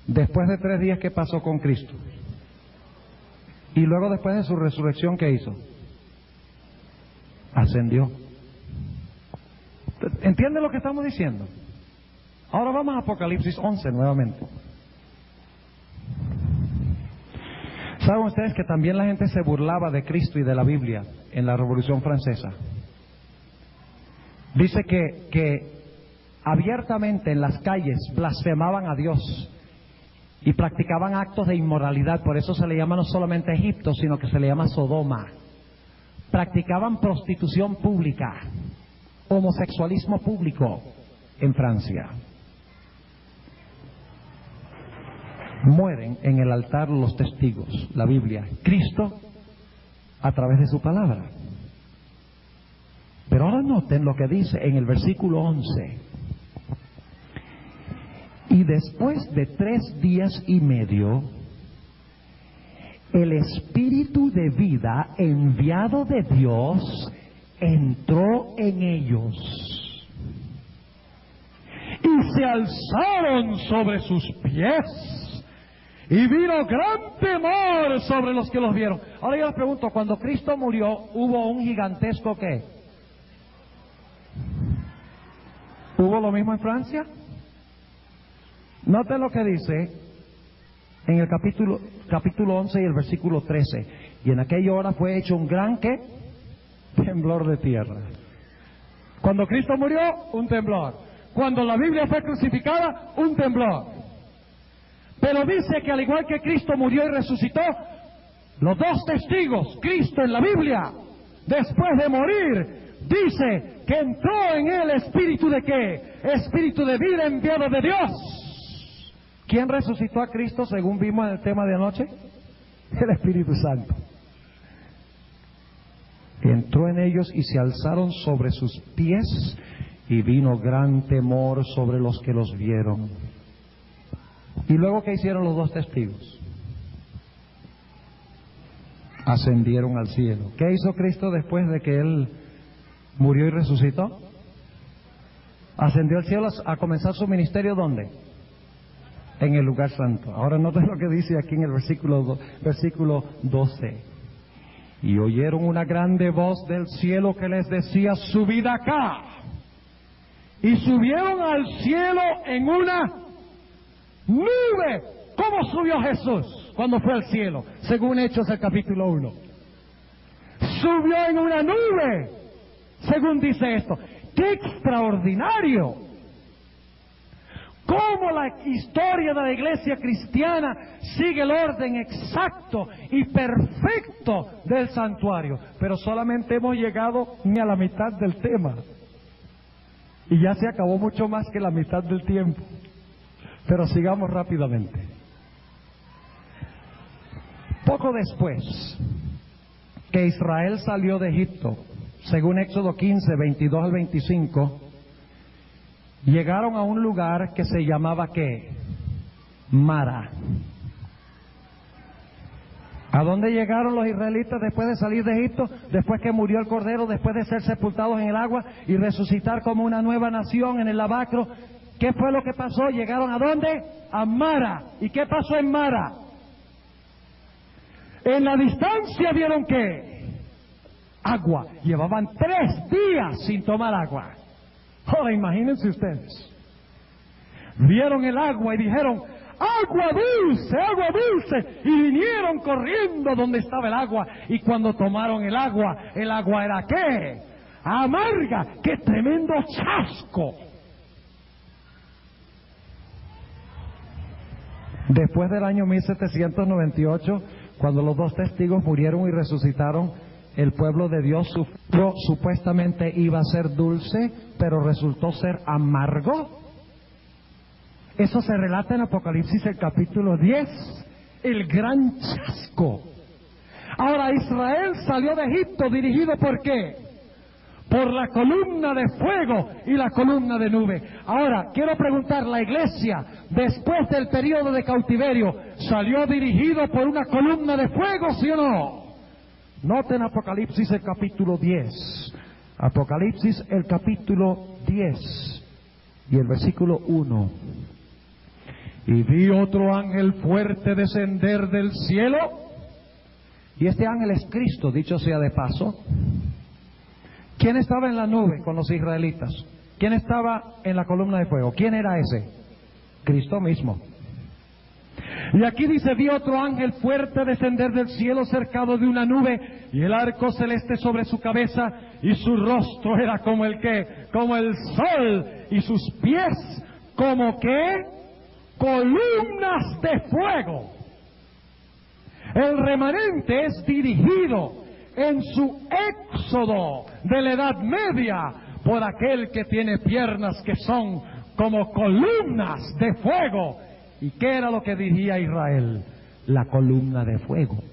Después de 3 días, ¿qué pasó con Cristo? Y luego después de su resurrección, ¿qué hizo? Ascendió. ¿Entienden lo que estamos diciendo? Ahora vamos a Apocalipsis 11 nuevamente. ¿Saben ustedes que también la gente se burlaba de Cristo y de la Biblia en la Revolución Francesa? Dice que abiertamente en las calles blasfemaban a Dios y practicaban actos de inmoralidad. Por eso se le llama no solamente Egipto, sino que se le llama Sodoma. Practicaban prostitución pública, homosexualismo público en Francia. Mueren en el altar los testigos, la Biblia, Cristo a través de su palabra. Pero ahora noten lo que dice en el versículo 11. Y después de 3 días y medio, el Espíritu de vida enviado de Dios entró en ellos. Y se alzaron sobre sus pies. Y vino gran temor sobre los que los vieron. Ahora yo les pregunto, cuando Cristo murió, ¿hubo un gigantesco qué? ¿Hubo lo mismo en Francia? Noten lo que dice en el capítulo 11 y el versículo 13. Y en aquella hora fue hecho un gran ¿qué? Temblor de tierra. Cuando Cristo murió, un temblor. Cuando la Biblia fue crucificada, un temblor. Pero dice que al igual que Cristo murió y resucitó, los 2 testigos, Cristo en la Biblia, después de morir, dice que entró en él espíritu de ¿qué? Espíritu de vida enviado de Dios. ¿Quién resucitó a Cristo según vimos en el tema de anoche? El Espíritu Santo. Entró en ellos y se alzaron sobre sus pies y vino gran temor sobre los que los vieron. ¿Y luego qué hicieron los 2 testigos? Ascendieron al cielo. ¿Qué hizo Cristo después de que Él murió y resucitó? Ascendió al cielo a comenzar su ministerio, ¿dónde? En el lugar santo. Ahora noten lo que dice aquí en el versículo 12. Y oyeron una grande voz del cielo que les decía, subid acá. Y subieron al cielo en una nube. ¿Cómo subió Jesús cuando fue al cielo? Según Hechos el capítulo 1. Subió en una nube, según dice esto. ¡Qué extraordinario! Cómo la historia de la iglesia cristiana sigue el orden exacto y perfecto del santuario. Pero solamente hemos llegado ni a la mitad del tema. Y ya se acabó mucho más que la mitad del tiempo. Pero sigamos rápidamente. Poco después que Israel salió de Egipto, según Éxodo 15, 22 al 25, llegaron a un lugar que se llamaba ¿qué? Mara. ¿A dónde llegaron los israelitas después de salir de Egipto? Después que murió el Cordero, después de ser sepultados en el agua y resucitar como una nueva nación en el lavacro. ¿Qué fue lo que pasó? ¿Llegaron a dónde? A Mara. ¿Y qué pasó en Mara? En la distancia vieron ¿qué? Agua. Llevaban 3 días sin tomar agua. Ahora imagínense ustedes. Vieron el agua y dijeron, ¡agua dulce, agua dulce! Y vinieron corriendo donde estaba el agua. Y cuando tomaron el agua era ¿qué? Amarga. ¡Qué tremendo chasco! Después del año 1798, cuando los 2 testigos murieron y resucitaron, el pueblo de Dios sufrió, supuestamente iba a ser dulce, pero resultó ser amargo. Eso se relata en Apocalipsis el capítulo 10, el gran chasco. Ahora Israel salió de Egipto dirigido ¿por qué? Por la columna de fuego y la columna de nube. Ahora, quiero preguntar, ¿la iglesia, después del periodo de cautiverio, salió dirigido por una columna de fuego, sí o no? Noten Apocalipsis el capítulo 10. Apocalipsis el capítulo 10 y el versículo 1. Y vi otro ángel fuerte descender del cielo. Y este ángel es Cristo, dicho sea de paso. ¿Quién estaba en la nube con los israelitas? ¿Quién estaba en la columna de fuego? ¿Quién era ese? Cristo mismo. Y aquí dice, vi otro ángel fuerte descender del cielo cercado de una nube, y el arco celeste sobre su cabeza, y su rostro era como el ¿qué? Como el sol, y sus pies como ¿qué? columnas de fuego. El remanente es dirigido en su éxodo de la Edad Media por aquel que tiene piernas que son como columnas de fuego. ¿Y qué era lo que dirigía Israel? La columna de fuego.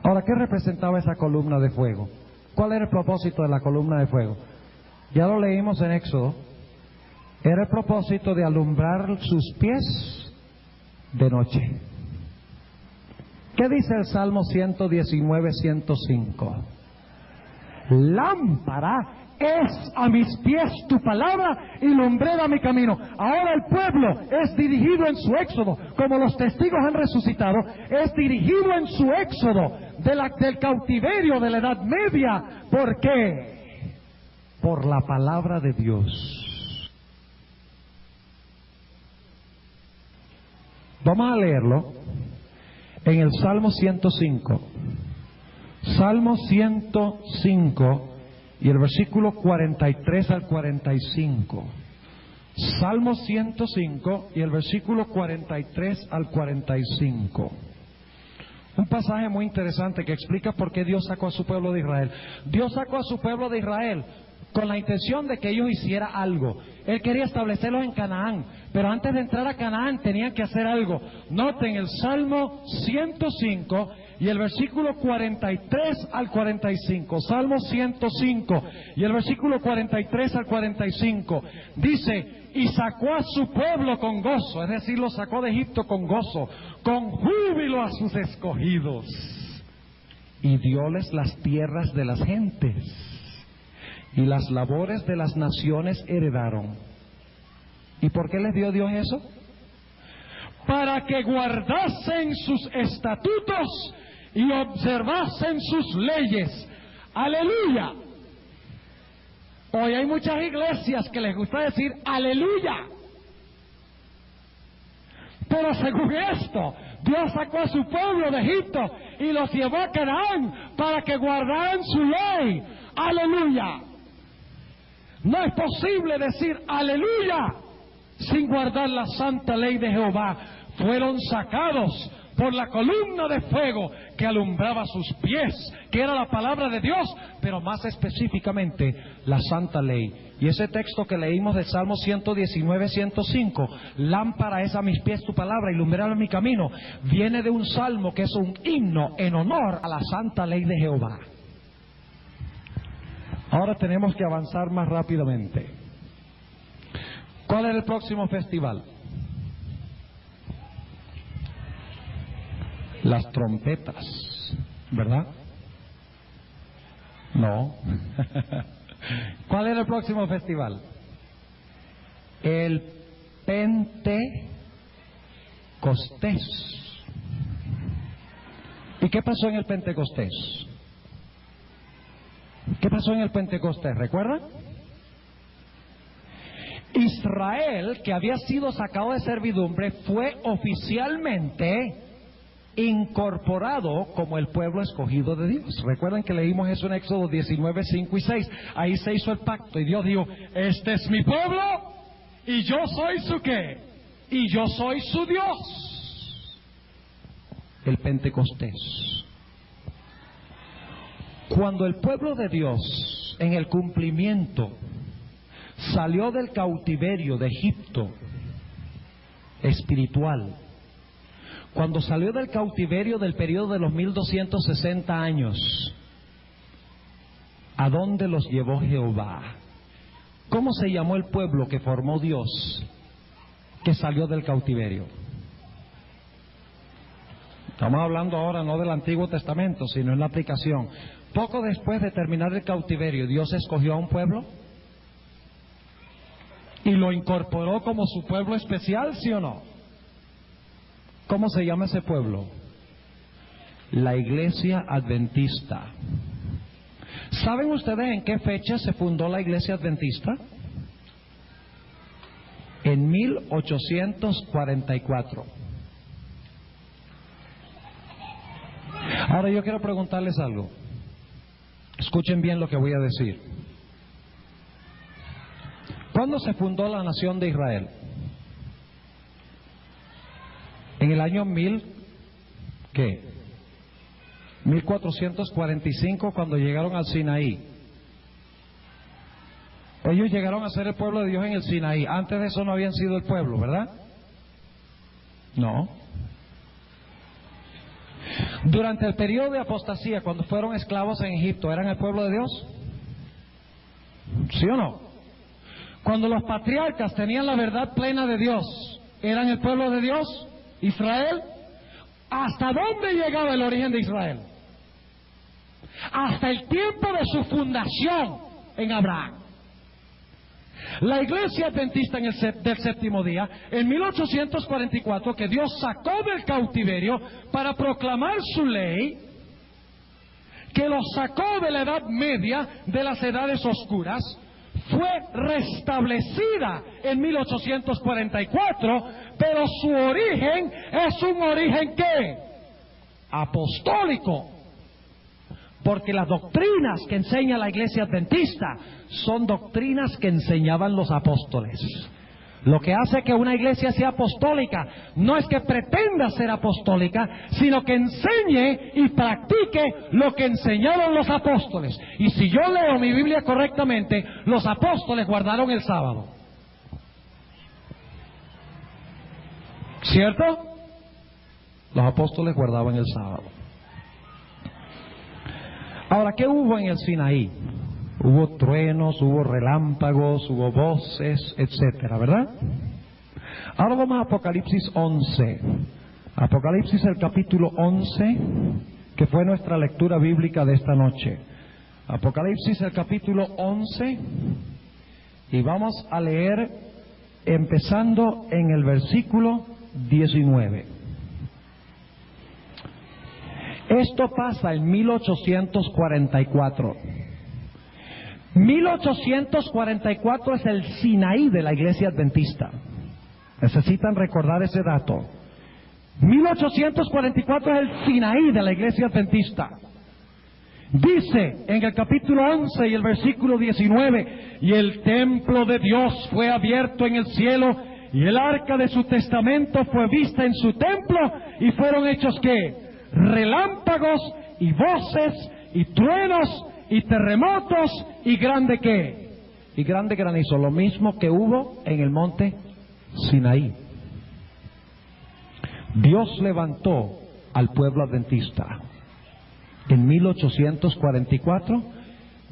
Ahora, ¿qué representaba esa columna de fuego? ¿Cuál era el propósito de la columna de fuego? Ya lo leímos en Éxodo. Era el propósito de alumbrar sus pies de noche. ¿Qué dice el Salmo 119, 105? Lámpara es a mis pies tu palabra y lumbrera mi camino. Ahora el pueblo es dirigido en su éxodo, como los testigos han resucitado, es dirigido en su éxodo del cautiverio de la Edad Media. ¿Por qué? Por la palabra de Dios. Vamos a leerlo en el Salmo 105. Salmo 105 y el versículo 43 al 45. Salmo 105 y el versículo 43 al 45. Un pasaje muy interesante que explica por qué Dios sacó a su pueblo de Israel. Dios sacó a su pueblo de Israel con la intención de que ellos hicieran algo. Él quería establecerlos en Canaán, pero antes de entrar a Canaán tenían que hacer algo. Noten el Salmo 105 y el versículo 43 al 45. Salmo 105 y el versículo 43 al 45. Dice: y sacó a su pueblo con gozo, es decir, lo sacó de Egipto con gozo, con júbilo a sus escogidos, y dióles las tierras de las gentes, y las labores de las naciones heredaron. ¿Y por qué les dio Dios eso? Para que guardasen sus estatutos y observasen sus leyes. ¡Aleluya! Hoy hay muchas iglesias que les gusta decir ¡aleluya! Pero según esto, Dios sacó a su pueblo de Egipto y los llevó a Canaán para que guardaran su ley. ¡Aleluya! No es posible decir aleluya sin guardar la santa ley de Jehová. Fueron sacados por la columna de fuego que alumbraba sus pies, que era la palabra de Dios, pero más específicamente la santa ley. Y ese texto que leímos del Salmo 119, 105, lámpara es a mis pies tu palabra y lumbrera mi camino, viene de un salmo que es un himno en honor a la santa ley de Jehová. Ahora tenemos que avanzar más rápidamente. ¿Cuál es el próximo festival? Las trompetas, ¿verdad? No. ¿Cuál es el próximo festival? El Pentecostés. ¿Y qué pasó en el Pentecostés? ¿Qué pasó en el Pentecostés? ¿Recuerdan? Israel, que había sido sacado de servidumbre, fue oficialmente incorporado como el pueblo escogido de Dios. Recuerdan que leímos eso en Éxodo 19, 5 y 6. Ahí se hizo el pacto y Dios dijo: este es mi pueblo y yo soy su ¿qué? Y yo soy su Dios. El Pentecostés. Cuando el pueblo de Dios, en el cumplimiento, salió del cautiverio de Egipto espiritual, cuando salió del cautiverio del periodo de los 1260 años, ¿a dónde los llevó Jehová? ¿Cómo se llamó el pueblo que formó Dios, que salió del cautiverio? Estamos hablando ahora no del Antiguo Testamento, sino en la aplicación. Poco después de terminar el cautiverio, Dios escogió a un pueblo y lo incorporó como su pueblo especial, ¿sí o no? ¿Cómo se llama ese pueblo? La Iglesia Adventista. ¿Saben ustedes en qué fecha se fundó la Iglesia Adventista? En 1844. Ahora yo quiero preguntarles algo. Escuchen bien lo que voy a decir. ¿Cuándo se fundó la nación de Israel? En el año 1445, cuando llegaron al Sinaí. Ellos llegaron a ser el pueblo de Dios en el Sinaí. Antes de eso no habían sido el pueblo, ¿verdad? No. Durante el periodo de apostasía, cuando fueron esclavos en Egipto, ¿eran el pueblo de Dios? ¿Sí o no? Cuando los patriarcas tenían la verdad plena de Dios, ¿eran el pueblo de Dios? ¿Israel? ¿Hasta dónde llegaba el origen de Israel? Hasta el tiempo de su fundación en Abraham. La iglesia adventista del séptimo día, en 1844, que Dios sacó del cautiverio para proclamar su ley, que los sacó de la Edad Media, de las edades oscuras, fue restablecida en 1844, pero su origen es un origen ¿qué? Apostólico. Porque las doctrinas que enseña la iglesia adventista son doctrinas que enseñaban los apóstoles. Lo que hace que una iglesia sea apostólica no es que pretenda ser apostólica, sino que enseñe y practique lo que enseñaron los apóstoles. Y si yo leo mi Biblia correctamente, los apóstoles guardaron el sábado. ¿Cierto? Los apóstoles guardaban el sábado. Ahora, ¿qué hubo en el Sinaí? Hubo truenos, hubo relámpagos, hubo voces, etcétera, ¿verdad? Ahora vamos a Apocalipsis 11. Apocalipsis, el capítulo 11, que fue nuestra lectura bíblica de esta noche. Apocalipsis, el capítulo 11, y vamos a leer empezando en el versículo 19. Esto pasa en 1844. 1844 es el Sinaí de la iglesia adventista. Necesitan recordar ese dato. 1844 es el Sinaí de la iglesia adventista. Dice en el capítulo 11 y el versículo 19: y el templo de Dios fue abierto en el cielo, y el arca de su testamento fue vista en su templo, y fueron hechos ¿qué? Relámpagos y voces y truenos y terremotos y grande ¿qué? Y grande granizo, lo mismo que hubo en el monte Sinaí. Dios levantó al pueblo adventista en 1844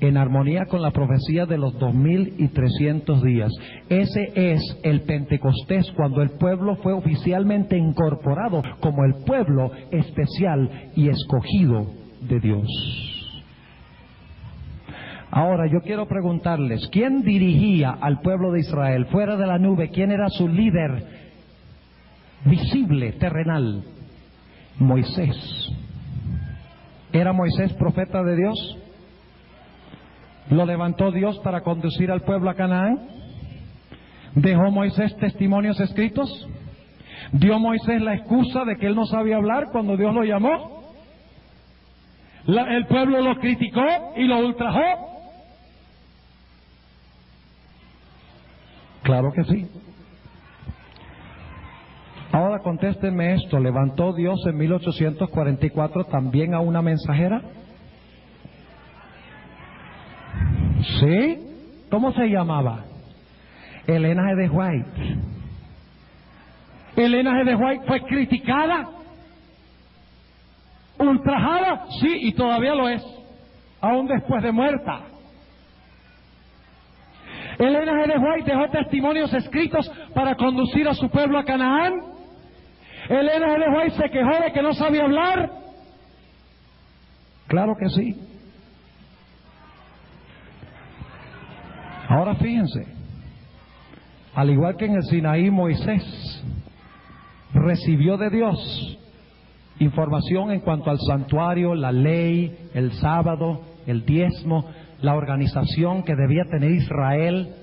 en armonía con la profecía de los 2300 días. Ese es el Pentecostés, cuando el pueblo fue oficialmente incorporado como el pueblo especial y escogido de Dios. Ahora yo quiero preguntarles, ¿quién dirigía al pueblo de Israel fuera de la nube? ¿Quién era su líder visible, terrenal? Moisés. ¿Era Moisés profeta de Dios? ¿Lo levantó Dios para conducir al pueblo a Canaán? ¿Dejó Moisés testimonios escritos? ¿Dio Moisés la excusa de que él no sabía hablar cuando Dios lo llamó? ¿El pueblo lo criticó y lo ultrajó? Claro que sí. Ahora contéstenme esto: ¿levantó Dios en 1844 también a una mensajera? ¿Sí? ¿Cómo se llamaba? Elena G. de White. Elena G. de White fue criticada, ultrajada, sí, y todavía lo es, aún después de muerta. Elena G. de White dejó testimonios escritos para conducir a su pueblo a Canaán. Elena G. de White se quejó de que no sabía hablar. Claro que sí. Ahora fíjense, al igual que en el Sinaí, Moisés recibió de Dios información en cuanto al santuario, la ley, el sábado, el diezmo, la organización que debía tener Israel,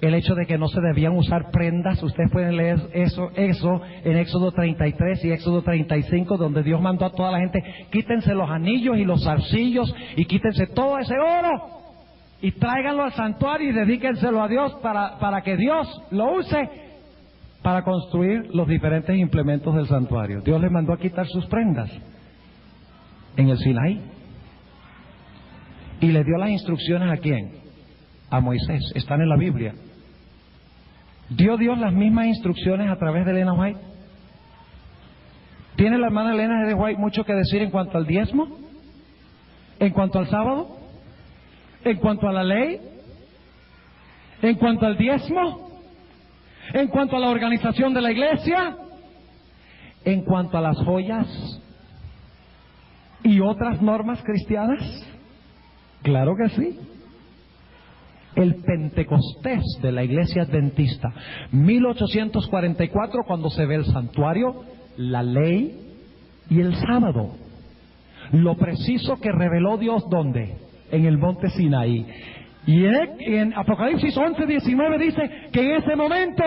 el hecho de que no se debían usar prendas. Ustedes pueden leer eso en Éxodo 33 y Éxodo 35, donde Dios mandó a toda la gente: quítense los anillos y los zarcillos y quítense todo ese oro y tráiganlo al santuario y dedíquenselo a Dios para que Dios lo use. para construir los diferentes implementos del santuario. Dios les mandó a quitar sus prendas en el Sinaí. Y le dio las instrucciones ¿a quién? A Moisés. Están en la Biblia. ¿Dio Dios las mismas instrucciones a través de Elena White? ¿Tiene la hermana Elena de White mucho que decir en cuanto al diezmo? ¿En cuanto al sábado? ¿En cuanto a la ley? ¿En cuanto al diezmo? ¿En cuanto a la organización de la iglesia? ¿En cuanto a las joyas y otras normas cristianas? Claro que sí. El Pentecostés de la iglesia adventista, 1844, cuando se ve el santuario, la ley y el sábado. Lo preciso que reveló Dios, ¿dónde? En el monte Sinaí. Y en Apocalipsis 11:19 dice que en ese momento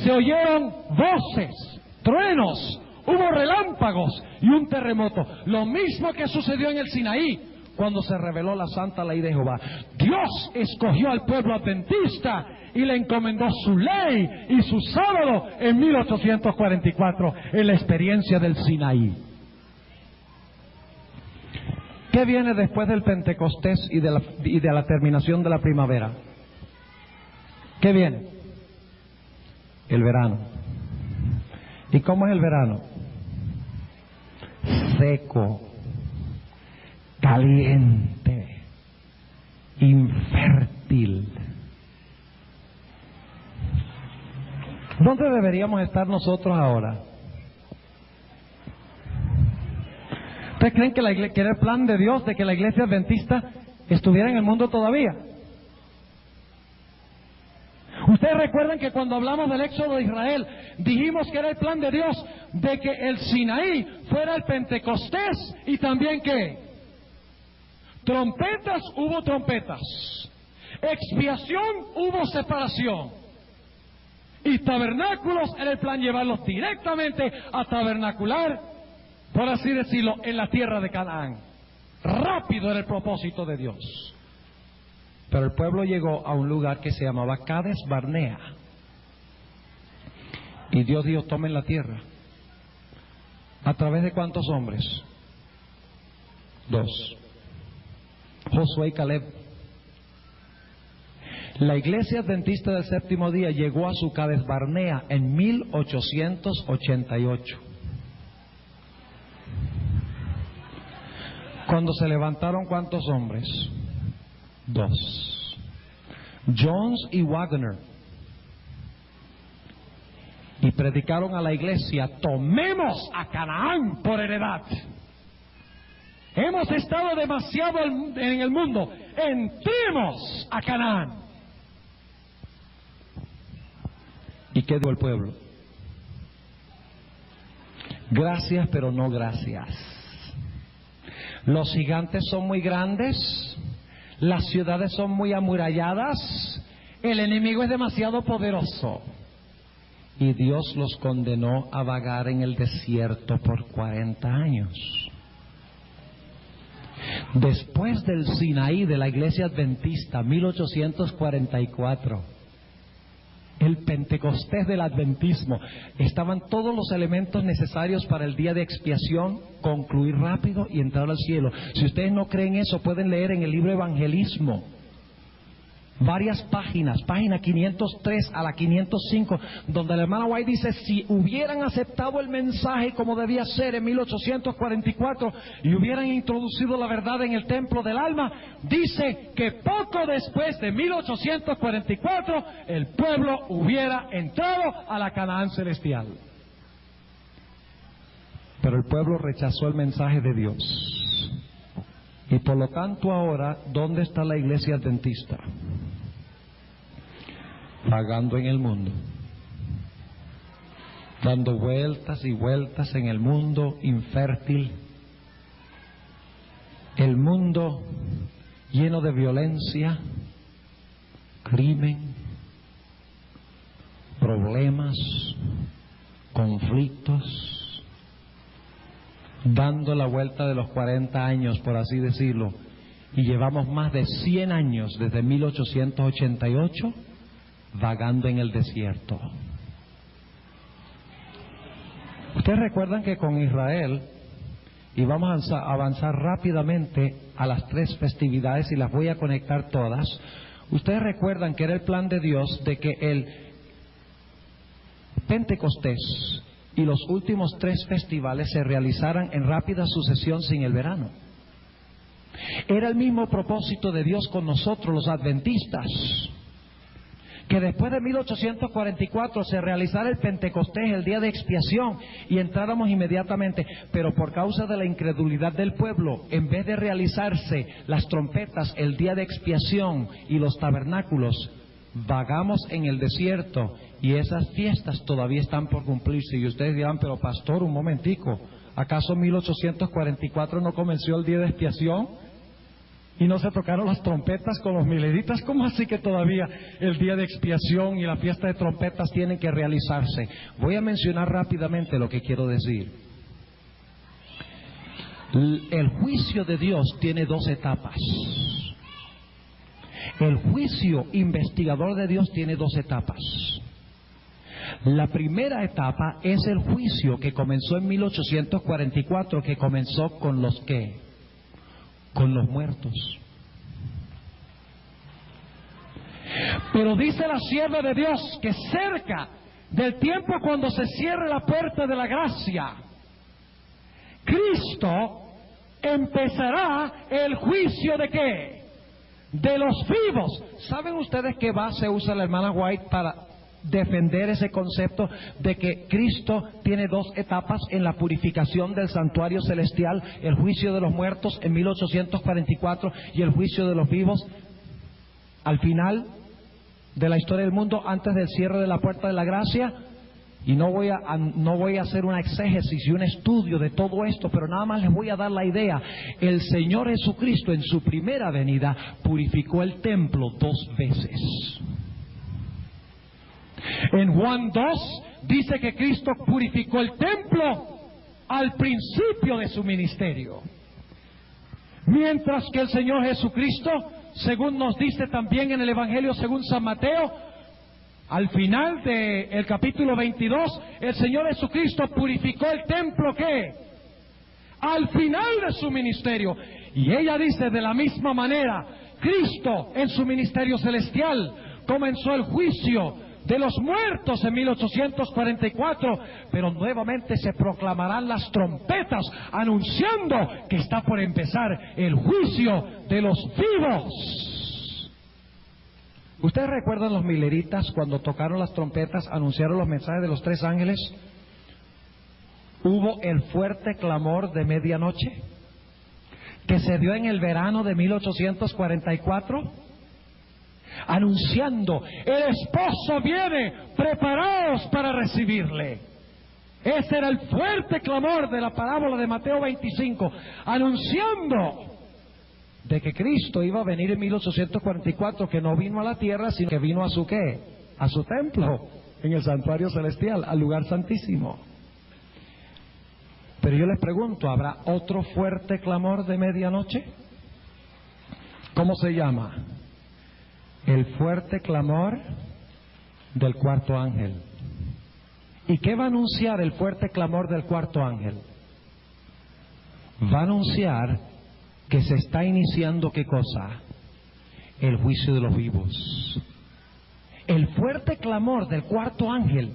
se oyeron voces, truenos, hubo relámpagos y un terremoto. Lo mismo que sucedió en el Sinaí cuando se reveló la santa ley de Jehová. Dios escogió al pueblo adventista y le encomendó su ley y su sábado en 1844 en la experiencia del Sinaí. ¿Qué viene después del Pentecostés y de la terminación de la primavera? ¿Qué viene? El verano. ¿Y cómo es el verano? Seco, caliente, infértil. ¿Dónde deberíamos estar nosotros ahora? ¿Ustedes creen que era el plan de Dios de que la iglesia adventista estuviera en el mundo todavía? Ustedes recuerdan que cuando hablamos del éxodo de Israel, dijimos que era el plan de Dios de que el Sinaí fuera el Pentecostés y también que trompetas, hubo trompetas, expiación, hubo separación, y tabernáculos era el plan llevarlos directamente a tabernacular, por así decirlo, en la tierra de Canaán. Rápido era el propósito de Dios. Pero el pueblo llegó a un lugar que se llamaba Cades Barnea. Y Dios dijo, tomen la tierra. ¿A través de cuántos hombres? 2. Josué y Caleb. La iglesia adventista del séptimo día llegó a su Cades Barnea en 1888. Cuando se levantaron, ¿cuántos hombres? 2. Jones y Wagner. Y predicaron a la iglesia, tomemos a Canaán por heredad. Hemos estado demasiado en el mundo, entremos a Canaán. ¿Y qué dio el pueblo? Gracias, pero no gracias. Los gigantes son muy grandes, las ciudades son muy amuralladas, el enemigo es demasiado poderoso. Y Dios los condenó a vagar en el desierto por 40 años. Después del Sinaí de la iglesia adventista, 1844, el Pentecostés del adventismo, estaban todos los elementos necesarios para el día de expiación, concluir rápido y entrar al cielo. Si ustedes no creen eso, pueden leer en el libro Evangelismo varias páginas, página 503 a la 505, donde la hermana White dice, si hubieran aceptado el mensaje como debía ser en 1844 y hubieran introducido la verdad en el templo del alma, dice que poco después de 1844 el pueblo hubiera entrado a la Canaán celestial. Pero el pueblo rechazó el mensaje de Dios. Y por lo tanto ahora, ¿dónde está la iglesia adventista? Vagando en el mundo, dando vueltas y vueltas en el mundo infértil, el mundo lleno de violencia, crimen, problemas, conflictos, dando la vuelta de los 40 años, por así decirlo, y llevamos más de 100 años desde 1888 vagando en el desierto. Ustedes recuerdan que con Israel, y vamos a avanzar rápidamente a las 3 festividades y las voy a conectar todas. Ustedes recuerdan que era el plan de Dios de que el Pentecostés y los últimos 3 festivales se realizaran en rápida sucesión sin el verano. Era el mismo propósito de Dios con nosotros los adventistas, que después de 1844 se realizara el Pentecostés, el día de expiación, y entráramos inmediatamente, pero por causa de la incredulidad del pueblo, en vez de realizarse las trompetas, el día de expiación y los tabernáculos, vagamos en el desierto y esas fiestas todavía están por cumplirse. Y ustedes dirán, pero pastor, un momentico, ¿acaso 1844 no comenzó el día de expiación? ¿Y no se tocaron las trompetas con los mileritas? ¿Cómo así que todavía el día de expiación y la fiesta de trompetas tienen que realizarse? Voy a mencionar rápidamente lo que quiero decir. El juicio de Dios tiene 2 etapas. El juicio investigador de Dios tiene 2 etapas. La primera etapa es el juicio que comenzó en 1844, que comenzó con los ¿qué? Con los muertos. Pero dice la sierva de Dios que cerca del tiempo cuando se cierre la puerta de la gracia, Cristo empezará el juicio ¿de qué? De los vivos. ¿Saben ustedes qué base usa la hermana White para defender ese concepto de que Cristo tiene 2 etapas en la purificación del santuario celestial? El juicio de los muertos en 1844 y el juicio de los vivos al final de la historia del mundo, antes del cierre de la puerta de la gracia. Y no voy a hacer una exégesis y un estudio de todo esto, pero nada más les voy a dar la idea. El Señor Jesucristo en su primera venida purificó el templo 2 veces. En Juan 2 dice que Cristo purificó el templo al principio de su ministerio, mientras que el Señor Jesucristo, según nos dice también en el Evangelio según San Mateo, al final del capítulo 22, el Señor Jesucristo purificó el templo ¿qué? Al final de su ministerio. Y ella dice de la misma manera, Cristo en su ministerio celestial comenzó el juicio de los muertos en 1844, pero nuevamente se proclamarán las trompetas anunciando que está por empezar el juicio de los vivos. ¿Ustedes recuerdan los mileritas cuando tocaron las trompetas, anunciaron los mensajes de los 3 ángeles? Hubo el fuerte clamor de medianoche que se dio en el verano de 1844. Anunciando, el esposo viene, preparaos para recibirle. Ese era el fuerte clamor de la parábola de Mateo 25, anunciando de que Cristo iba a venir en 1844, que no vino a la tierra, sino que vino a su ¿qué? A su templo, en el santuario celestial, al lugar santísimo. Pero yo les pregunto, ¿habrá otro fuerte clamor de medianoche? ¿Cómo se llama? El fuerte clamor del 4º ángel. ¿Y qué va a anunciar el fuerte clamor del 4º ángel? Va a anunciar que se está iniciando ¿qué cosa? El juicio de los vivos. El fuerte clamor del 4º ángel,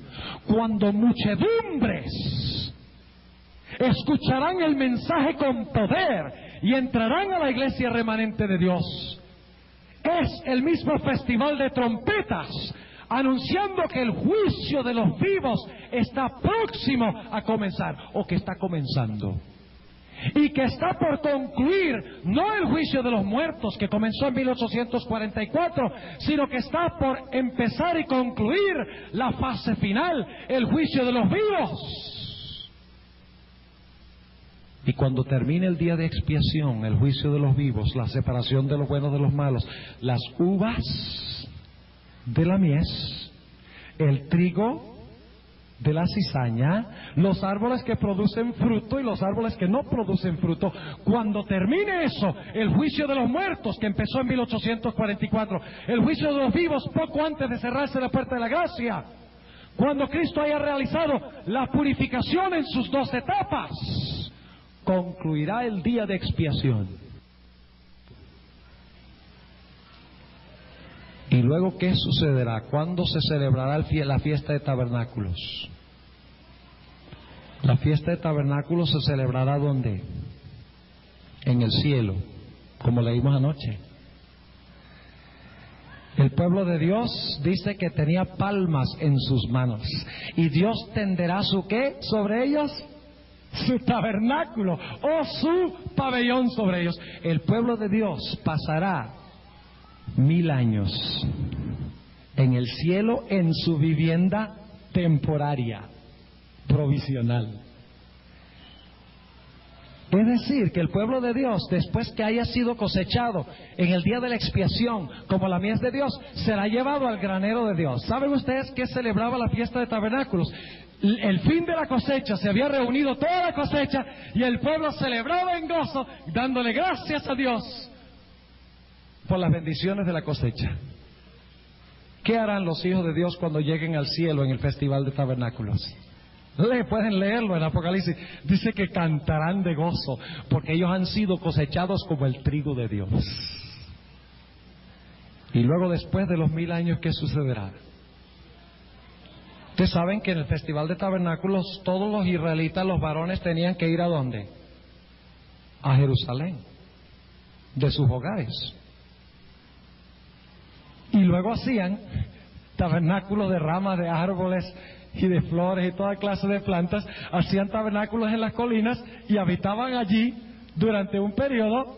cuando muchedumbres escucharán el mensaje con poder y entrarán a la iglesia remanente de Dios. Es el mismo festival de trompetas, anunciando que el juicio de los vivos está próximo a comenzar, o que está comenzando. Y que está por concluir, no el juicio de los muertos que comenzó en 1844, sino que está por empezar y concluir la fase final, el juicio de los vivos. Y cuando termine el día de expiación, el juicio de los vivos, la separación de los buenos de los malos, las uvas de la mies, el trigo de la cizaña, los árboles que producen fruto y los árboles que no producen fruto, cuando termine eso, el juicio de los muertos que empezó en 1844, el juicio de los vivos poco antes de cerrarse la puerta de la gracia, Cuando Cristo haya realizado la purificación en sus 2 etapas, concluirá el día de expiación. ¿Y luego qué sucederá? ¿Cuándo se celebrará la fiesta de tabernáculos? La fiesta de tabernáculos se celebrará ¿dónde? En el cielo, como leímos anoche. El pueblo de Dios dice que tenía palmas en sus manos. ¿Y Dios tenderá su qué sobre ellos? Su tabernáculo o su pabellón sobre ellos. El pueblo de Dios pasará 1000 años en el cielo en su vivienda temporaria, provisional. Es decir, que el pueblo de Dios, después que haya sido cosechado en el día de la expiación, como la mies de Dios, será llevado al granero de Dios. ¿Saben ustedes qué celebraba la fiesta de tabernáculos? El fin de la cosecha, se había reunido toda la cosecha y el pueblo celebraba en gozo, dándole gracias a Dios por las bendiciones de la cosecha. ¿Qué harán los hijos de Dios cuando lleguen al cielo en el festival de tabernáculos? Pueden leerlo en Apocalipsis. Dice que cantarán de gozo porque ellos han sido cosechados como el trigo de Dios. Y luego, después de los 1000 años, ¿qué sucederá? Ustedes saben que en el festival de tabernáculos todos los israelitas, los varones, tenían que ir ¿a dónde? A Jerusalén, de sus hogares. Y luego hacían tabernáculos de ramas de árboles y de flores y toda clase de plantas. Hacían tabernáculos en las colinas y habitaban allí durante un periodo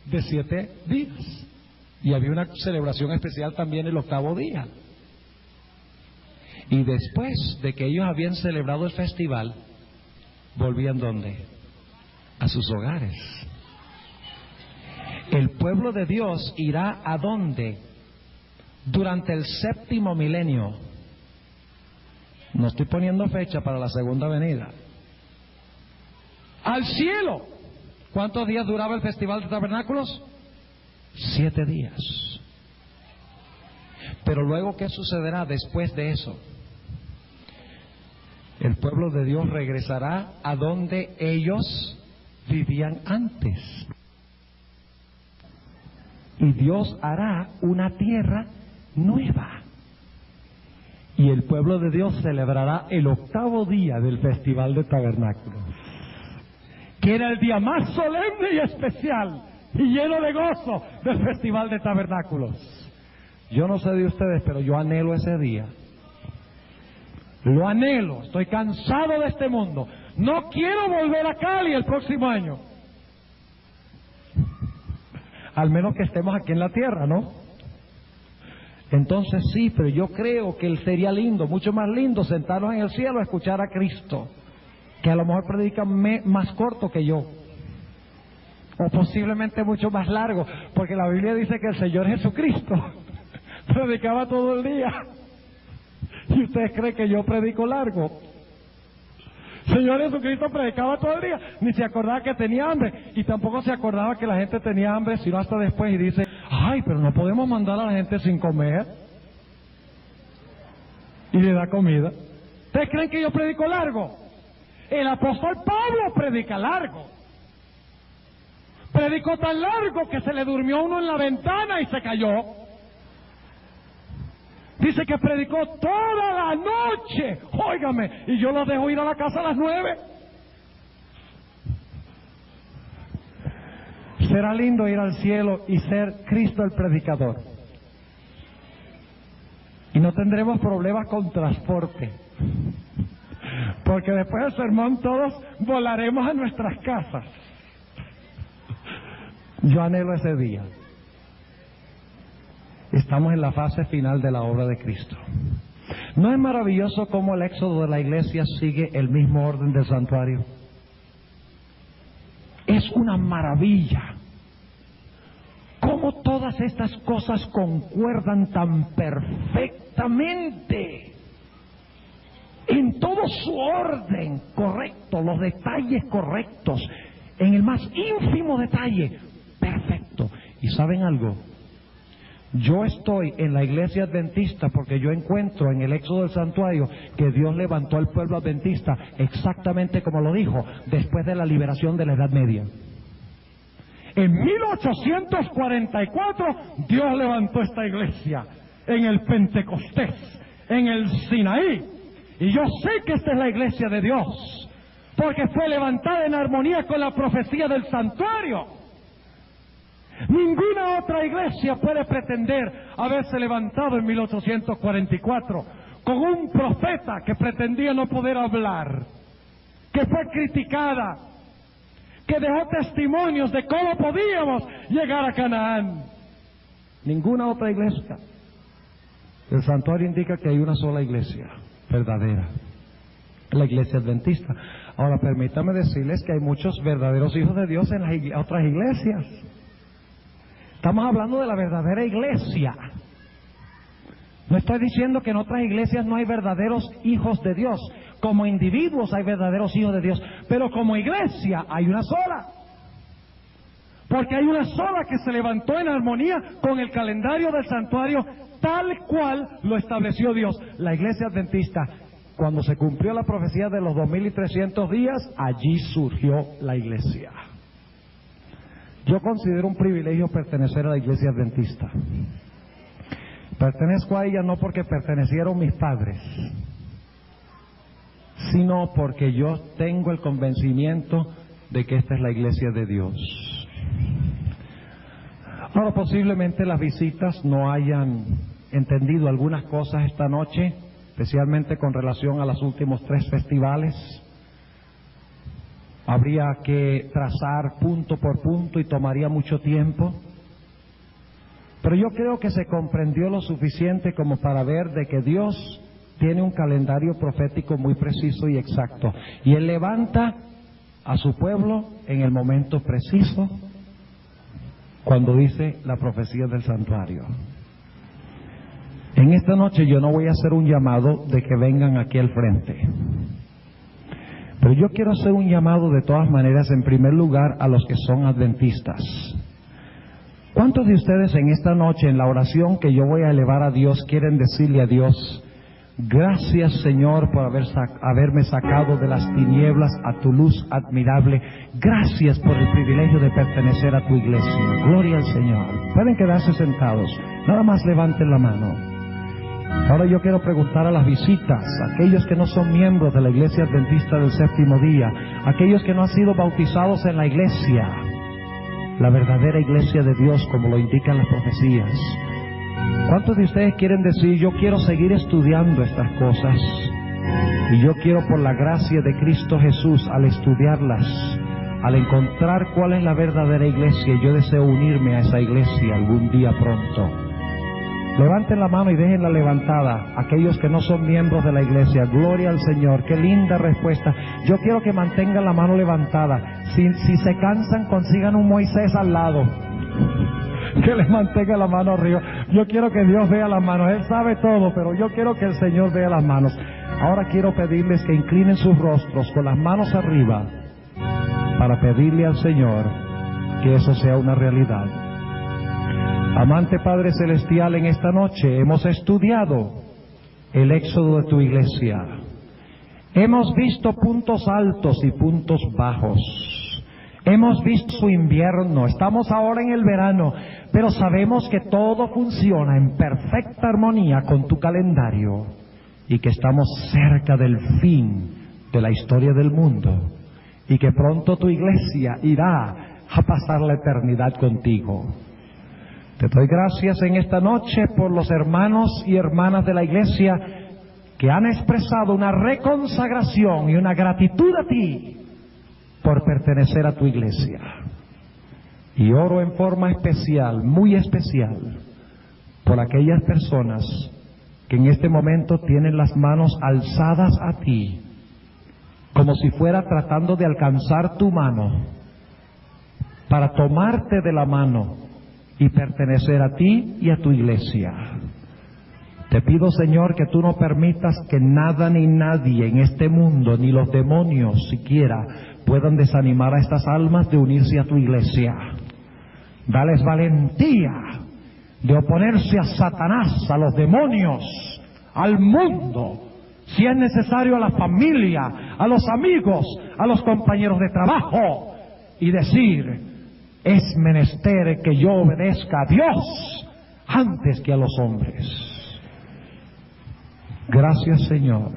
de 7 días. Y había una celebración especial también el 8º día. Y después de que ellos habían celebrado el festival, volvían ¿dónde? A sus hogares. El pueblo de Dios irá ¿a dónde? Durante el 7º milenio. No estoy poniendo fecha para la segunda venida. Al cielo. ¿Cuántos días duraba el festival de tabernáculos? 7 días. Pero luego, ¿qué sucederá después de eso? El pueblo de Dios regresará a donde ellos vivían antes. Y Dios hará una tierra nueva. Y el pueblo de Dios celebrará el 8º día del festival de tabernáculos, que era el día más solemne y especial y lleno de gozo del festival de tabernáculos. Yo no sé de ustedes, pero yo anhelo ese día. Lo anhelo. Estoy cansado de este mundo. No quiero volver a Cali el próximo año. Al menos que estemos aquí en la tierra, ¿no? Entonces sí, pero yo creo que sería lindo, mucho más lindo, sentarnos en el cielo a escuchar a Cristo, que a lo mejor predica más corto que yo, o posiblemente mucho más largo, porque la Biblia dice que el Señor Jesucristo predicaba todo el día. ¿Y ustedes creen que yo predico largo? Señor Jesucristo predicaba todo el día, ni se acordaba que tenía hambre, y tampoco se acordaba que la gente tenía hambre, sino hasta después, y dice: ay, pero no podemos mandar a la gente sin comer. Y le da comida. ¿Ustedes creen que yo predico largo? El apóstol Pablo predica largo. Predicó tan largo que se le durmió uno en la ventana y se cayó. Dice que predicó toda la noche. Óigame, y yo lo dejo ir a la casa a las 9. Será lindo ir al cielo y ser Cristo el predicador. Y no tendremos problemas con transporte. Porque después del sermón todos volaremos a nuestras casas. Yo anhelo ese día. Estamos en la fase final de la obra de Cristo. ¿No es maravilloso cómo el éxodo de la iglesia sigue el mismo orden del santuario? Es una maravilla. Cómo todas estas cosas concuerdan tan perfectamente. En todo su orden correcto, los detalles correctos, en el más ínfimo detalle, perfecto. ¿Y saben algo? Yo estoy en la iglesia adventista porque yo encuentro en el éxodo del santuario que Dios levantó al pueblo adventista exactamente como lo dijo, después de la liberación de la Edad Media. En 1844 Dios levantó esta iglesia en el Pentecostés, en el Sinaí. Y yo sé que esta es la iglesia de Dios, porque fue levantada en armonía con la profecía del santuario. Ninguna otra iglesia puede pretender haberse levantado en 1844 con un profeta que pretendía no poder hablar, que fue criticada, que dejó testimonios de cómo podíamos llegar a Canaán. Ninguna otra iglesia. El santuario indica que hay una sola iglesia verdadera, la iglesia adventista. Ahora permítame decirles que hay muchos verdaderos hijos de Dios en las otras iglesias. Estamos hablando de la verdadera iglesia. No estoy diciendo que en otras iglesias no hay verdaderos hijos de Dios. Como individuos hay verdaderos hijos de Dios, pero como iglesia hay una sola. Porque hay una sola que se levantó en armonía con el calendario del santuario tal cual lo estableció Dios. La iglesia adventista, cuando se cumplió la profecía de los 2300 días, allí surgió la iglesia. Yo considero un privilegio pertenecer a la iglesia adventista. Pertenezco a ella no porque pertenecieron mis padres, sino porque yo tengo el convencimiento de que esta es la iglesia de Dios. Ahora, posiblemente las visitas no hayan entendido algunas cosas esta noche, especialmente con relación a los últimos 3 festivales. Habría que trazar punto por punto y tomaría mucho tiempo. Pero yo creo que se comprendió lo suficiente como para ver de que Dios tiene un calendario profético muy preciso y exacto. Y Él levanta a su pueblo en el momento preciso, cuando dice la profecía del santuario. En esta noche yo no voy a hacer un llamado de que vengan aquí al frente. Pero yo quiero hacer un llamado de todas maneras, en primer lugar, a los que son adventistas. ¿Cuántos de ustedes en esta noche, en la oración que yo voy a elevar a Dios, quieren decirle a Dios: gracias, Señor, por haberme sacado de las tinieblas a tu luz admirable? Gracias por el privilegio de pertenecer a tu iglesia. Gloria al Señor. Pueden quedarse sentados. Nada más levanten la mano. Ahora yo quiero preguntar a las visitas, aquellos que no son miembros de la iglesia adventista del séptimo día, aquellos que no han sido bautizados en la iglesia, la verdadera iglesia de Dios, como lo indican las profecías. ¿Cuántos de ustedes quieren decir: yo quiero seguir estudiando estas cosas, y yo quiero, por la gracia de Cristo Jesús, al estudiarlas, al encontrar cuál es la verdadera iglesia, yo deseo unirme a esa iglesia algún día pronto? Levanten la mano y déjenla levantada aquellos que no son miembros de la iglesia. Gloria al Señor. Qué linda respuesta. Yo quiero que mantengan la mano levantada. Si se cansan, consigan un Moisés al lado que les mantenga la mano arriba. Yo quiero que Dios vea las manos. Él sabe todo, pero yo quiero que el Señor vea las manos. Ahora quiero pedirles que inclinen sus rostros con las manos arriba para pedirle al Señor que eso sea una realidad. Amante Padre Celestial, en esta noche hemos estudiado el éxodo de tu iglesia. Hemos visto puntos altos y puntos bajos. Hemos visto su invierno, estamos ahora en el verano, pero sabemos que todo funciona en perfecta armonía con tu calendario y que estamos cerca del fin de la historia del mundo y que pronto tu iglesia irá a pasar la eternidad contigo. Te doy gracias en esta noche por los hermanos y hermanas de la iglesia que han expresado una reconsagración y una gratitud a ti por pertenecer a tu iglesia. Y oro en forma especial, muy especial, por aquellas personas que en este momento tienen las manos alzadas a ti, como si fuera tratando de alcanzar tu mano, para tomarte de la mano y pertenecer a ti y a tu iglesia. Te pido, Señor, que tú no permitas que nada ni nadie en este mundo, ni los demonios siquiera, puedan desanimar a estas almas de unirse a tu iglesia. Dales valentía, de oponerse a Satanás, a los demonios, al mundo, si es necesario a la familia, a los amigos, a los compañeros de trabajo, y decir: es menester que yo obedezca a Dios antes que a los hombres. Gracias, Señor,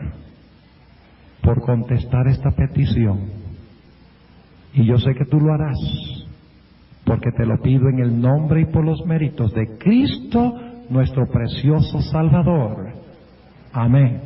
por contestar esta petición. Y yo sé que tú lo harás, porque te lo pido en el nombre y por los méritos de Cristo, nuestro precioso Salvador. Amén.